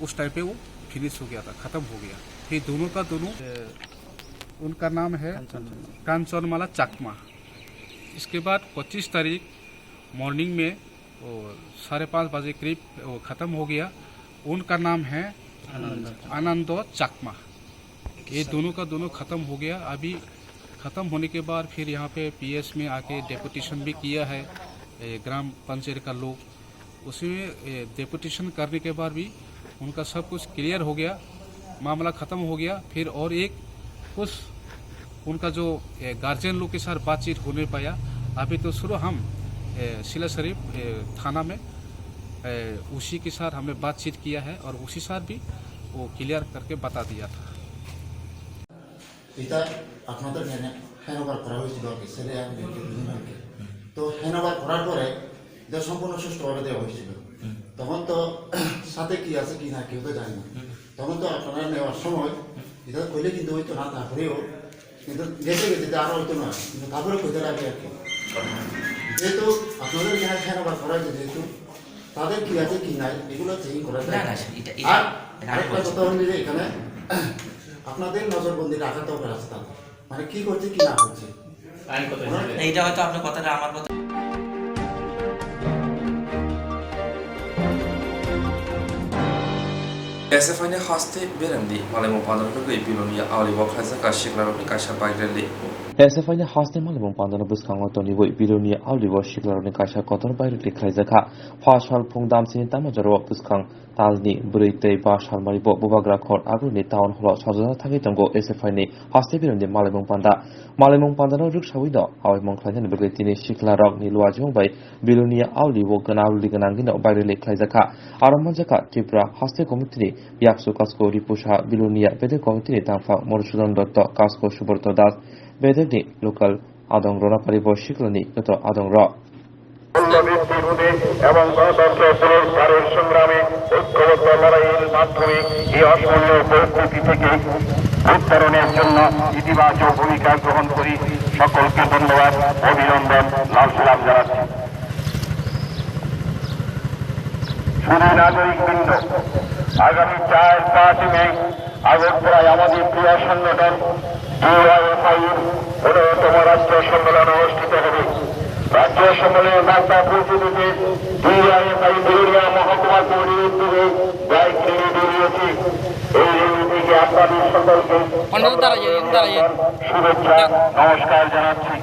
उस टाइम पे वो फिनिश हो गया था, ख़त्म हो गया। फिर दोनों का दोनों उनका नाम है कांचन माला चाकमा। इसके बाद 25 तारीख मॉर्निंग में 5:30 बजे करीब वो ख़त्म हो गया। उनका नाम है आनंद चाकमा। ये दोनों का दोनों ख़त्म हो गया। अभी ख़त्म होने के बाद फिर यहाँ पे पीएस में आके डेपुटेशन भी किया है ग्राम पंचायत का लोग। उसमें डेपुटेशन करने के बाद भी उनका सब कुछ क्लियर हो गया, मामला ख़त्म हो गया। फिर और एक कुछ उनका जो गार्जियन लोग के साथ बातचीत होने पाया। अभी तो शुरू हम शिलासुरि थाना में उसी के साथ हमने बातचीत किया है और उसी साथ भी वो क्लियर करके बता दिया था। আপনাদের হ্যানোভার করা হয়েছিল আর কি, ছেলে আর দুজনকে। তো হ্যানোভার করার পরে এটা সম্পূর্ণ সুষ্ঠুভাবে দেওয়া হয়েছিল। তখন তো সাথে কি আছে কি না কেউ তো জানি না। তখন তো আপনারা নেওয়ার সময় এটা কইলে কিন্তু হইতো না, তারপরেও কিন্তু গেছে আরও হইতো না, কিন্তু তারপরে কইতে লাগে আর কি। যেহেতু আপনাদের এখানে হ্যানোভার করা হয়েছে, যেহেতু তাদের কি আছে কি নাই এগুলো চেকিং করা যায়। আর আরেকটা কথা হল যে এখানে আপনাদের নজরবন্দি রাখার দরকার আছে তাদের, মানে কি করছে কি না করছে। এইটা হয়তো আপনার কথাটা আমার কথা। SFI haste berendi malemo padar ko bilonia awli bokhaza ka shiklaroni ka shapai reli SFI hasne malibong pandana buskango tonibo biloni aulibo shiklaroni kaisa kotor bayro likhraijaka phashal phungdam sin tamajaro buskang talni bureitei ba shalmaribo bubagra khor agruni town hall sajana thagi tongo SFI ni hasne biloni malibong pandano ruksawido awai mongkhlaini begitini shiklarok ni luajong bai biloni aulibo ganawli ganangino bayro likhraijaka aromanjaka tripura hasne komitini yaksu kasko ripusha bilonia bede komitini tamfa morsudan dotto kasko subrto das বেদেবনি local আদং রনা পারিবর্ষিকলনি গত আদং র এবং গণতন্ত্র পুনরুদ্ধারের সংগ্রামে ঐক্যবদ্ধ লড়াইয়ের মাধ্যমে এই অসমন্বয় পরিস্থিতি থেকে উত্তরণের জন্য ইতিবাচক ভূমিকা গ্রহণ করি সকলকে ধন্যবাদ অভিনন্দন লাল সালাম জানাচ্ছি। শুধু নাগরিকবৃন্দ আগামী 4-5 মে আগরতলায় আমাদের প্রিয় সংগঠন ঊনতম রাজ্য সম্মেলন অনুষ্ঠিত হবে। রাজ্য সম্মেলনের বার্তা পৌঁছে দিতে ডিওয়াইএফআই বিরোধিয়া মহকুমা কমিটির উদ্যোগে বাইক র্যালি বেরিয়েছে। এই র্যালি থেকে আপনাদের সকলকে শুভেচ্ছা নমস্কার জানাচ্ছি।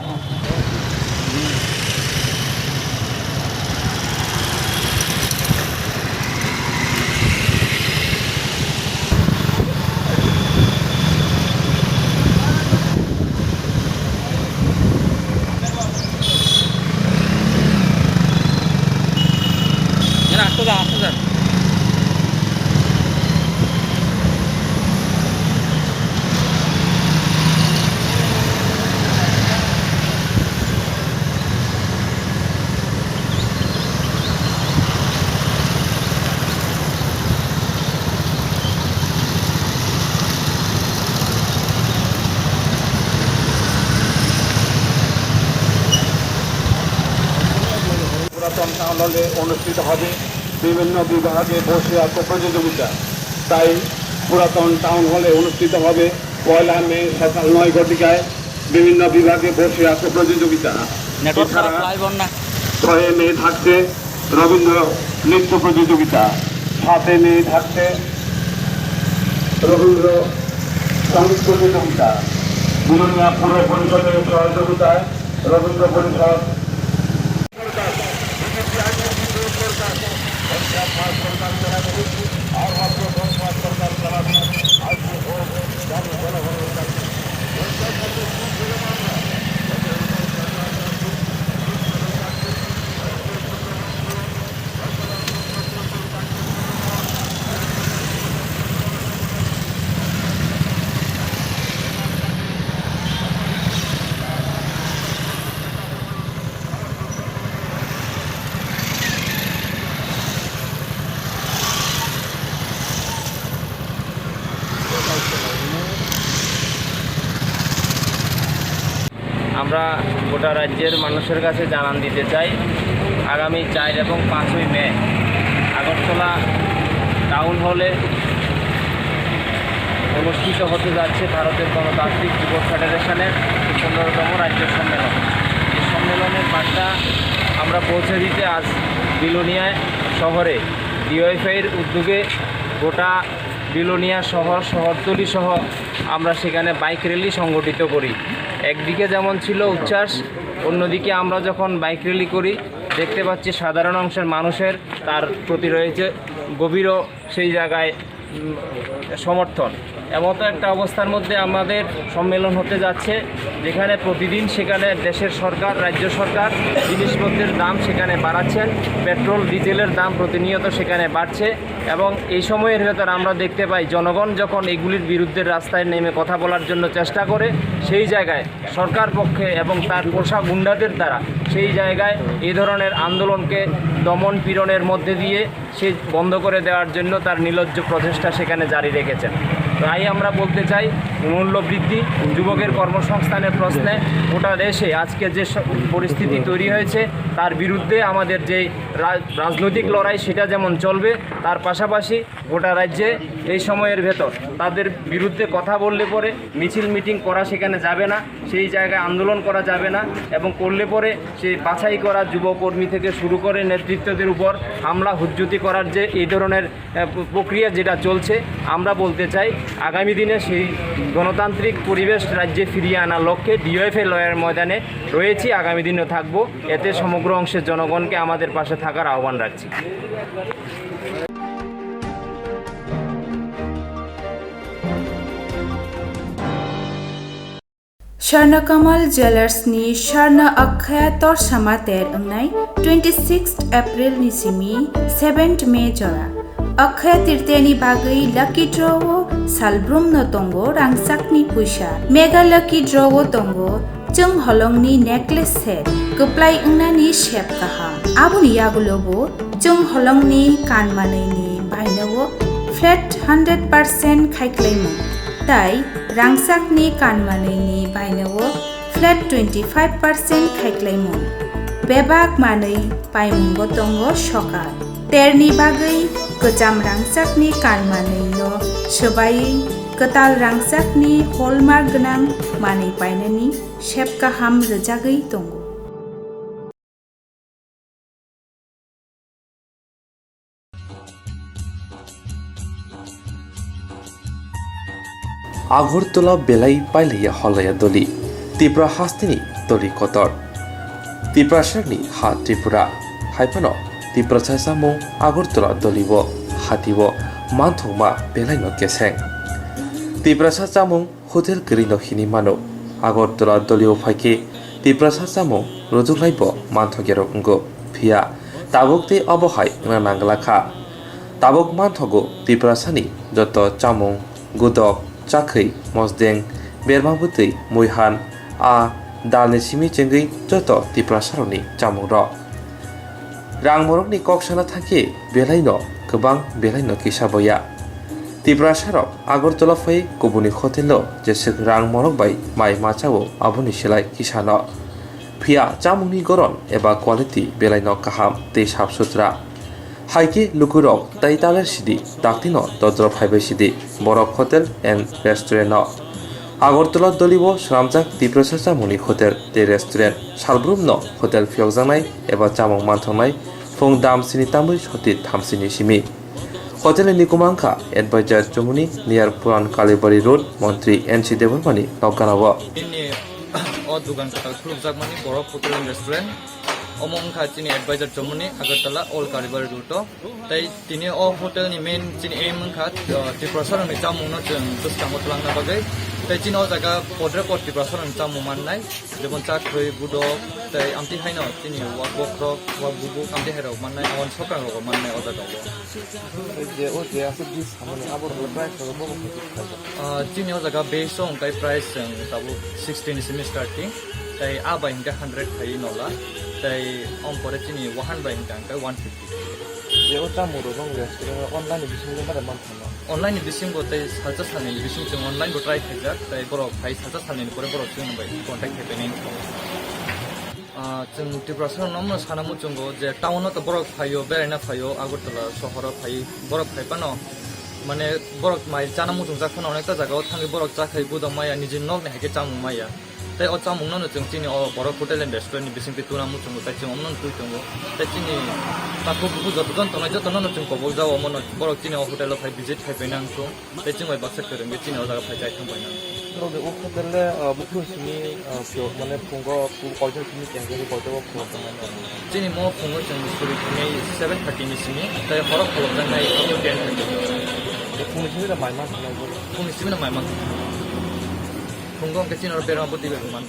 পুরাতন টাউন হলে অনুষ্ঠিত হবে বিভিন্ন বিভাগে বসে আঁকো প্রতিযোগিতা। তাই পুরাতন টাউন হলে অনুষ্ঠিত হবে 1 মে সকাল 9 ঘটিকায় বিভিন্ন বিভাগে বসে আঁকো প্রতিযোগিতা। 6 মে থাকছে রবীন্দ্র নৃত্য প্রতিযোগিতা, 7 মে থাকছে রবীন্দ্র সঙ্গীত প্রতিযোগিতা। বিলোনিয়া পৌর পরিষদের সহযোগিতায় রবীন্দ্র পরিষদ আমরা গোটা রাজ্যের মানুষের কাছে জানান দিতে চাই, আগামী 4 এবং 5 মে আগরতলা টাউন হলে অনুষ্ঠিত হতে যাচ্ছে ভারতের গণতান্ত্রিক যুব ফেডারেশনের 15তম রাজ্য সম্মেলন। এই সম্মেলনের বার্তা আমরা পৌঁছে দিতে আজ বিলোনিয়া শহরে ডিওয়াইএফআইয়ের উদ্যোগে গোটা বিলোনিয়া শহর শহরতলি সহ আমরা সেখানে বাইক র্যালি সংগঠিত করি। একদিকে যেমন ছিল উচ্ছ্বাস, অন্যদিকে আমরা যখন বাইক র্যালি করি দেখতে পাচ্ছি সাধারণ অংশের মানুষের তার প্রতি রয়েছে গভীরও সেই জায়গায় সমর্থন। এমতো একটা অবস্থার মধ্যে আমাদের সম্মেলন হতে যাচ্ছে, যেখানে প্রতিদিন সেখানে দেশের সরকার, রাজ্য সরকার জিনিসপত্রের দাম সেখানে বাড়াচ্ছেন, পেট্রোল ডিজেলের দাম প্রতিনিয়ত সেখানে বাড়ছে। এবং এই সময়ের ভেতর আমরা দেখতে পাই জনগণ যখন এগুলির বিরুদ্ধে রাস্তায় নেমে কথা বলার জন্য চেষ্টা করে, সেই জায়গায় সরকার পক্ষে এবং তার পোষা গুন্ডাদের দ্বারা সেই জায়গায় এই ধরনের আন্দোলনকে দমন পীড়নের মধ্যে দিয়ে সে বন্ধ করে দেওয়ার জন্য তার নির্লজ্জ প্রচেষ্টা সেখানে জারি রেখেছেন। তাই আমরা বলতে চাই, মূল্যবৃদ্ধি, যুবকের কর্মসংস্থানের প্রশ্নে গোটা দেশে আজকে যে পরিস্থিতি তৈরি হয়েছে তার বিরুদ্ধে আমাদের যে রাজনৈতিক লড়াই সেটা যেমন চলবে, তার পাশাপাশি গোটা রাজ্যে এই সময়ের ভেতর তাদের বিরুদ্ধে কথা বললে পরে মিছিল মিটিং করা সেখানে যাবে না, সেই জায়গায় আন্দোলন করা যাবে না, এবং করলে পরে সেই বাছাই করা যুবকর্মী থেকে শুরু করে নেতৃত্বদের উপর হামলা হুজ্জুতি করার যে এই ধরনের প্রক্রিয়া যেটা চলছে, আমরা বলতে চাই আগামী দিনে সেই গণতান্ত্রিক পরিবেশ রাজ্যে ফিরিয়ে আনার লক্ষ্যে ডিওএফএ লয়ের ময়দানে রয়েছি, আগামী দিনেও থাকব। এতে সমগ্র অংশের জনগণকে আমাদের পাশে থাকার আহ্বান রাখছি। Swrangchati Jewelers-ni Swarna Akhaya Torsama ter angnai 26 April ni simi 7 May jora. Akhaya tirteni bagai lucky draw salbrum no tongo rangsakni puisa. Mega lucky draw tongo chung holongni necklace set. Kuplai ungnani shape kaham. Abuni yagulobo chung holongni kanmanai-ni bainawo flat 100% khaiklaimon. তাই রাংসাকনি কানমানৈনি বাইনাও flat 25% খাইক্লাইমন বেবাক মাनै পাইমুंगो दंगो सकाल तेरनि बागै गोजाम रांसाकनि कानमानैनो सोबायै गोताल रांसाकनि हलमार्क गोनां मानै बायनायनि shape गाहाम रोजागै दंगो। আগরতলা বেলাই পাইলাইয়া হলাইয়া দলি ত্রিপুরা হাস্তিনি দলি কতর ত্রিপুরা সারনি হা ত্রিপুরা হাইফান ত্রিপুরা সাইসামু আগরতলা দলিব হাতিব মানথংমা বেলাইন কেসেং ত্রিপুরা সাচামুং হোটেল গরিন হিনি মানো আগরতলা দলীয় ফাইকে ত্রিপুরা সাচামুং রজুলাইব মানথগের অঙ্গ ভিয়া তাবকতে অবহাই নাঙ্গলাখা তাবক মানথগো ত্রিপুরা সানি যত চামুং গুদক চাকরি মজদেং বেরমাবুতৈ মুইহান আ দালনি সিমি চেঙ্গৈ যত ত্রিপুরা সারনি চামুং র রাংমরকনি ককসানা থাকে বেলাইন गोबां बेलाइनो किसाबया ত্রিপুরা সারক আগরতলা ফাই गुबुननि हटेल जेसे रां मरक बाय माइ माचाओ आबुनि सिलाय किसानो फिया चामुंनि गरन एबा क्वालिटी बेलाइनो काहाम दै साफ सुथरा हाइके लुकुरक ताइतालेर सिदि दाक्तिनो दद्र फाइबाय सिदि बरक हटेल एन्ड रेस्टुरेन्ट আগরতলা दलिब स्वरामजाक ত্রিপুরা चामुंनि हटेल दै रेस्टुरेन्ट सालब्रुमनो हटेल फियकजानाय एबा चामुं मानथंनाय फुं दाम सिनि तामै सति थामसिनि सिमी हटेल निकुमांखा एडभाइजार जमुनी नियर पुरान कालीबाड़ी रोड मंत्री एनसी देवरमानी नगानाव ओ दुकान खुलुमजाकमानि बरफ हटेल एन्ड रेस्टुरेन्ट अमंखा चिनि एडभाइजार जमुनी आगरतला अल कालीबाड़ी रोड ताई तिनि ओ हटेलनि मेन चिनि एम मंखा त्रिपुरा सारनि चामुंनो जों गोसोखांनो लांना बागै ताई चिनि ओ जागा पद्रे पट त्रिपुरा सारनि चामुं माननाय जेबन चाख्रै बुदक ताई आमति हाइनो चिनि वाक बख्रक वाक बुबुक आमति हाइराव माननाय अन सकाराव माननाय ओ जागाव जे ओ जे आसे दिस सामने आबर प्राइस हो बो चिनि ओ जागा बेस दं ताई प्राइस जों दाबो 16 सिम स्टार्टिं ताई आ बाय हिंगा 100 थायो नला ताई अम परे चिनि 100 बाय हिंगा 150 जे ओ चामुं दं रेस्टुरेन्ट अनलाइन बिसिंग बारे मानथानो अनलाइन बिसिंग गो ताई साजा सानै बिसिंग जों अनलाइन गो ट्राइ खाइजाक ताई बरफ फाइ साजा सानै परे बरफ जों बाय कन्टाक्ट खाइबाय जों त्रिपुरा सारनाव सानामु जोंगो जे टाउनाव तो बरफ फायो बेरायना फायो आगरतला सहराव फायो बरफ फाइबानो माने बरफ माइ जानामु जों जाखोना अनेकता जागायाव थाङै बरफ जाखाय बुदम माया निजे नग हाइके चामुं माया ताई ओ चामुंनो जों चिनि ओ बरफ हटेल एन्ड रेस्टुरेन्ट बिसिंग ते तुनामु जोंगो ताई जों अमन तुइ जोंगो ताई चिनि ताको बुबु जतजन तनाय जतननो जों कबो जाव मन बरफ चिनि ओ हटेलाव फाइ भिजिट खाइबायना आंखौ ताई जों बाय बाक्सा खोरोंगे चिनि ओ जागा फाइ जाय थांबायना 그런데 오프델레 무크심이 만에 본거 어제 팀이 땡겨서 거기서 보았잖아요. 진이 뭐 본거 좀 소리 중에 7:30 미스미 또 허락 걸었잖아 이 어떤 게 공심이라 많이 많잖아요. 공심이나 많이 많 본거 그 진으로 배랑 버티고 많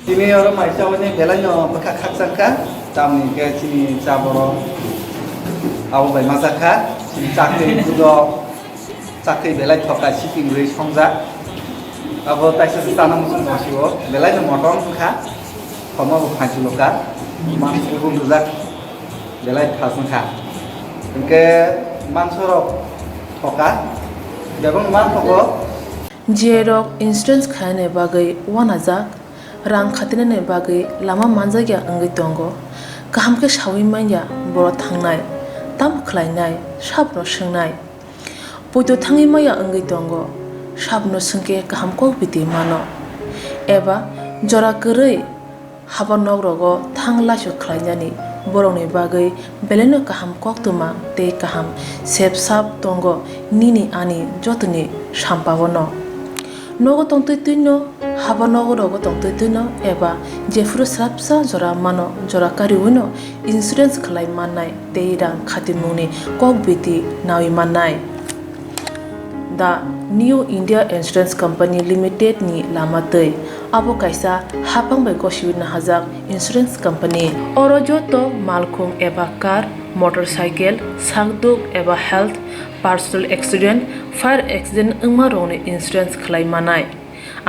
Sini orang Malaysia ni belanya pakai khak sangka, tam ni ke sini caboro, awal bay masakat, sini cakri juga, cakri belai pakai shipping rate songza. अब ताइसे साना मुसुम नसियो बेलाय न मटन खा खमा फाजि लका मानसिखौ बुजाक बेलाय फासन खा इनके मानसर थका देबन मान थको जेरक इंश्योरेंस खाने बागै वानाजाक रां खातिने बागै लामा मानजागिया अंगै दंगो गाहामके सावि माइया बर थांनाय ताम खलायनाय साबनो सोंनाय बयदो थाङै माइया अंगै दंगो साबनो संके गाहामखौ बिदि मानो एबा जरा गोरै हाबा नगरगो थां लासु खालायनानै borokni bagui beleno kaham koktwma tei kaham sep sap tongo nini ani jotoni sampao nogo tongtui tuino haba nogo rogo tongtui tuino eba jefuru srapsa jora mano jora kariuino insurance khlai mannai tei rang khatimungni kokbiti nawi mannai. The New India Insurance Company Limited ni lamatei abo kaisa hapang bai gosiwina hajak insurance company oro joto malkhung eba car motorcycle sakduk eba health personal accident fire accident wngma rokni insurance khlai manai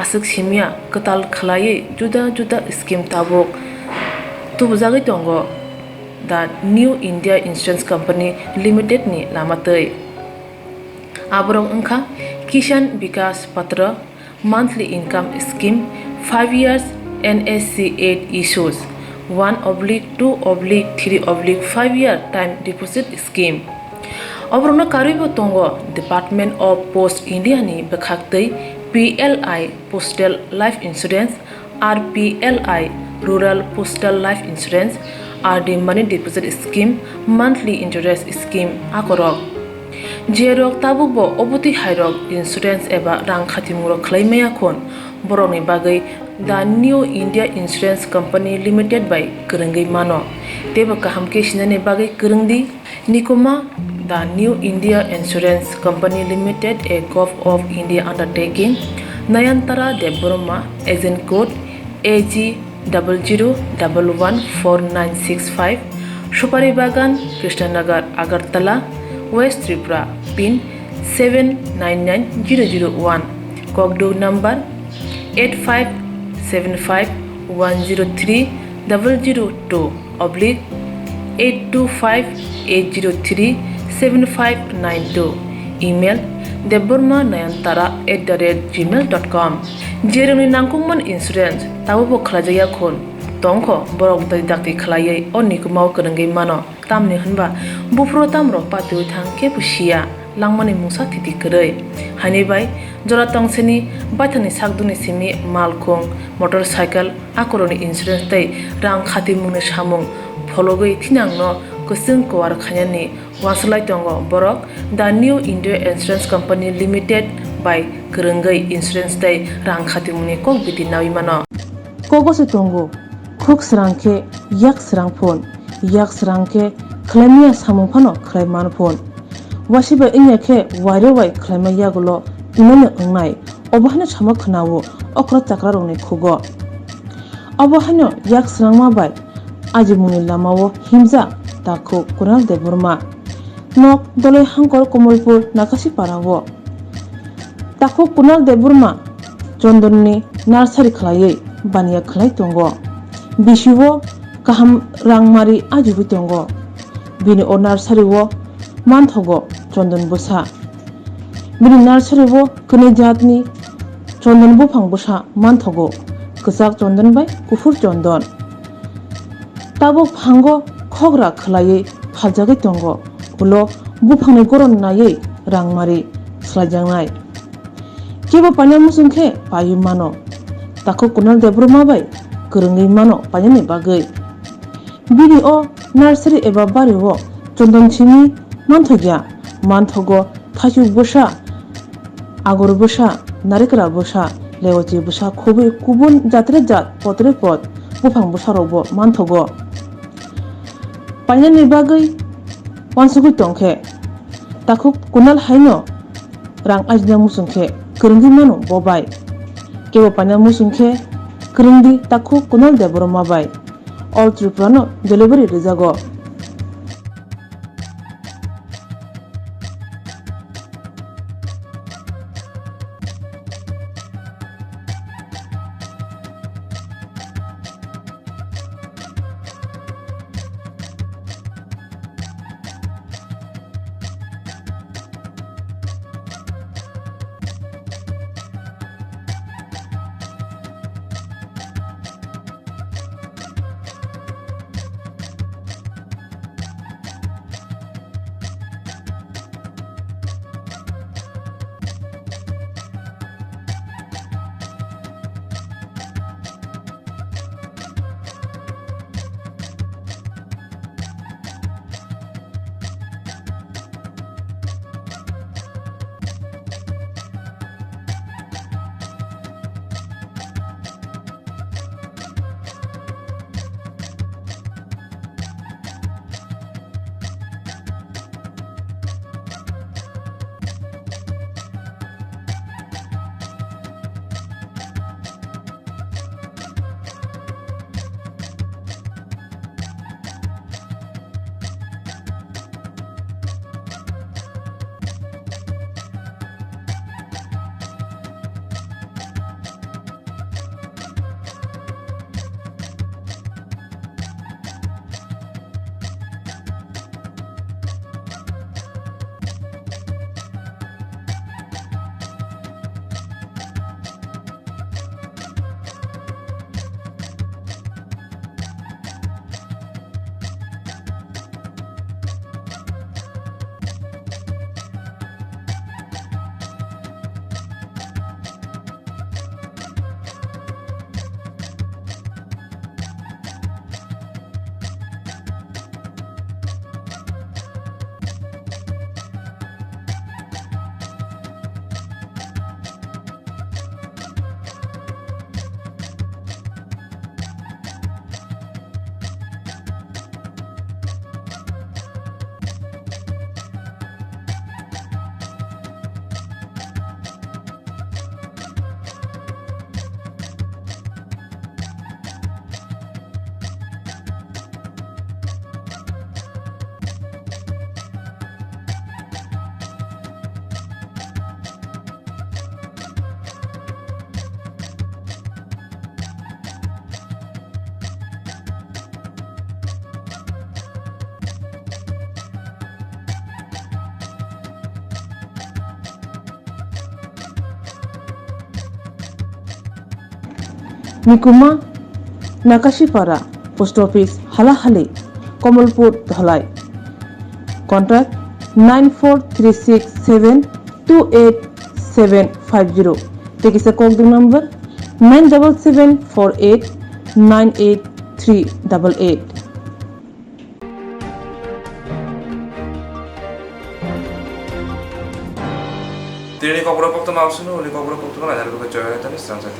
asuk simia katal khlai juda juda scheme tabuk tubujagui tongo the New India Insurance Company Limited ni lamatei aborok wngkha Kisan Vikas Patra monthly income scheme 5 years NSC 8 issues 1/2/3/5 year time deposit scheme obrona karibo tongo Department of Post India ni bekhaktei PLI Postal Life Insurance RPLI Rural Postal Life Insurance RD Money Deposit Scheme monthly interest scheme akorok jerok tabuk bo obuti hairok insurance eba rang khatimurok khlaimaya khon borokni bagui the New India Insurance Company Limited by kwrwngui mano tebo kaham ke sinani bagui kwrwngdi nikoma the New India Insurance Company Limited a Gov of India undertaking Nayantara Deborma agent code AG 00114965 Supari Bagan Krishnanagar Agartala West Tripura pin 799001 Kokborok number 857510282580375592 email debormanayantara@gmail.com jerongni nangkukman insurance tabobo khlajaya khon tongkho borok dai dakti khlaiei onikumao kwrwngui mano tamni hunba bufro tamro patu thangke pusia langmani mungsa thiti kwrei hani bai jora tongseni baithani sakduni simi malkhung motorcycle akoroni insurance tei rang khatimungni samung phologui thinangno kusung kwar khainani waslai tongo borok the New India Insurance Company Limited by kwrwngui insurance tei rang khatimungni kokbiti nawi mano kogosi tongo khuk srangkhe yak srang phone yak srangkhe khlaimia samung phano khlaiman phone wasiba ingekhe wairo wai khlaima yagulo imane ongnai obahana sama khnawo okra chakra rongni khugo obahano yak srangma bai ajimuni lamao himja takho kunal deborma nok dole hangkor komolpur nakasi parawo takho kunal deborma chondonni nursery khlaiei bania khlai tongo bisiwo kaham rangmari ajibu tongo bini o nursery wo manthogo chondon busa bini nursery wo kene jatni chondon bufang busa manthogo ksak chondon bai kufur chondon tabo phango khogra khlaiei phaljagui tongo ulo bufangni goron naiei rangmari slajangnai kebo panya musungkhe payu mano takho kunal deborma bai kwrwngui mano panyani bagui bini o nursery eba bari wo chondon chini manthogya manthogo thachu busa agor busa narikra busa legochi busa khubui kubun jatre jat potre pot bufang busa robo manthogo panyani bagui wansugui tongkhe takho kunal haino rang ajna musungkhe kwrwngui mano bobai kebo panya musungkhe kwrwngdi takho kunal deborma bai all Tripurano delivery rijago Mikuma Nakashipara Post Office Halahali Kamalpur Dhalai Contact 94367285750 Take is a call number 97748983888 Tini Kokborok Koktwma ausunu uli Kokborok Koktwma la jalu ke Swrangchati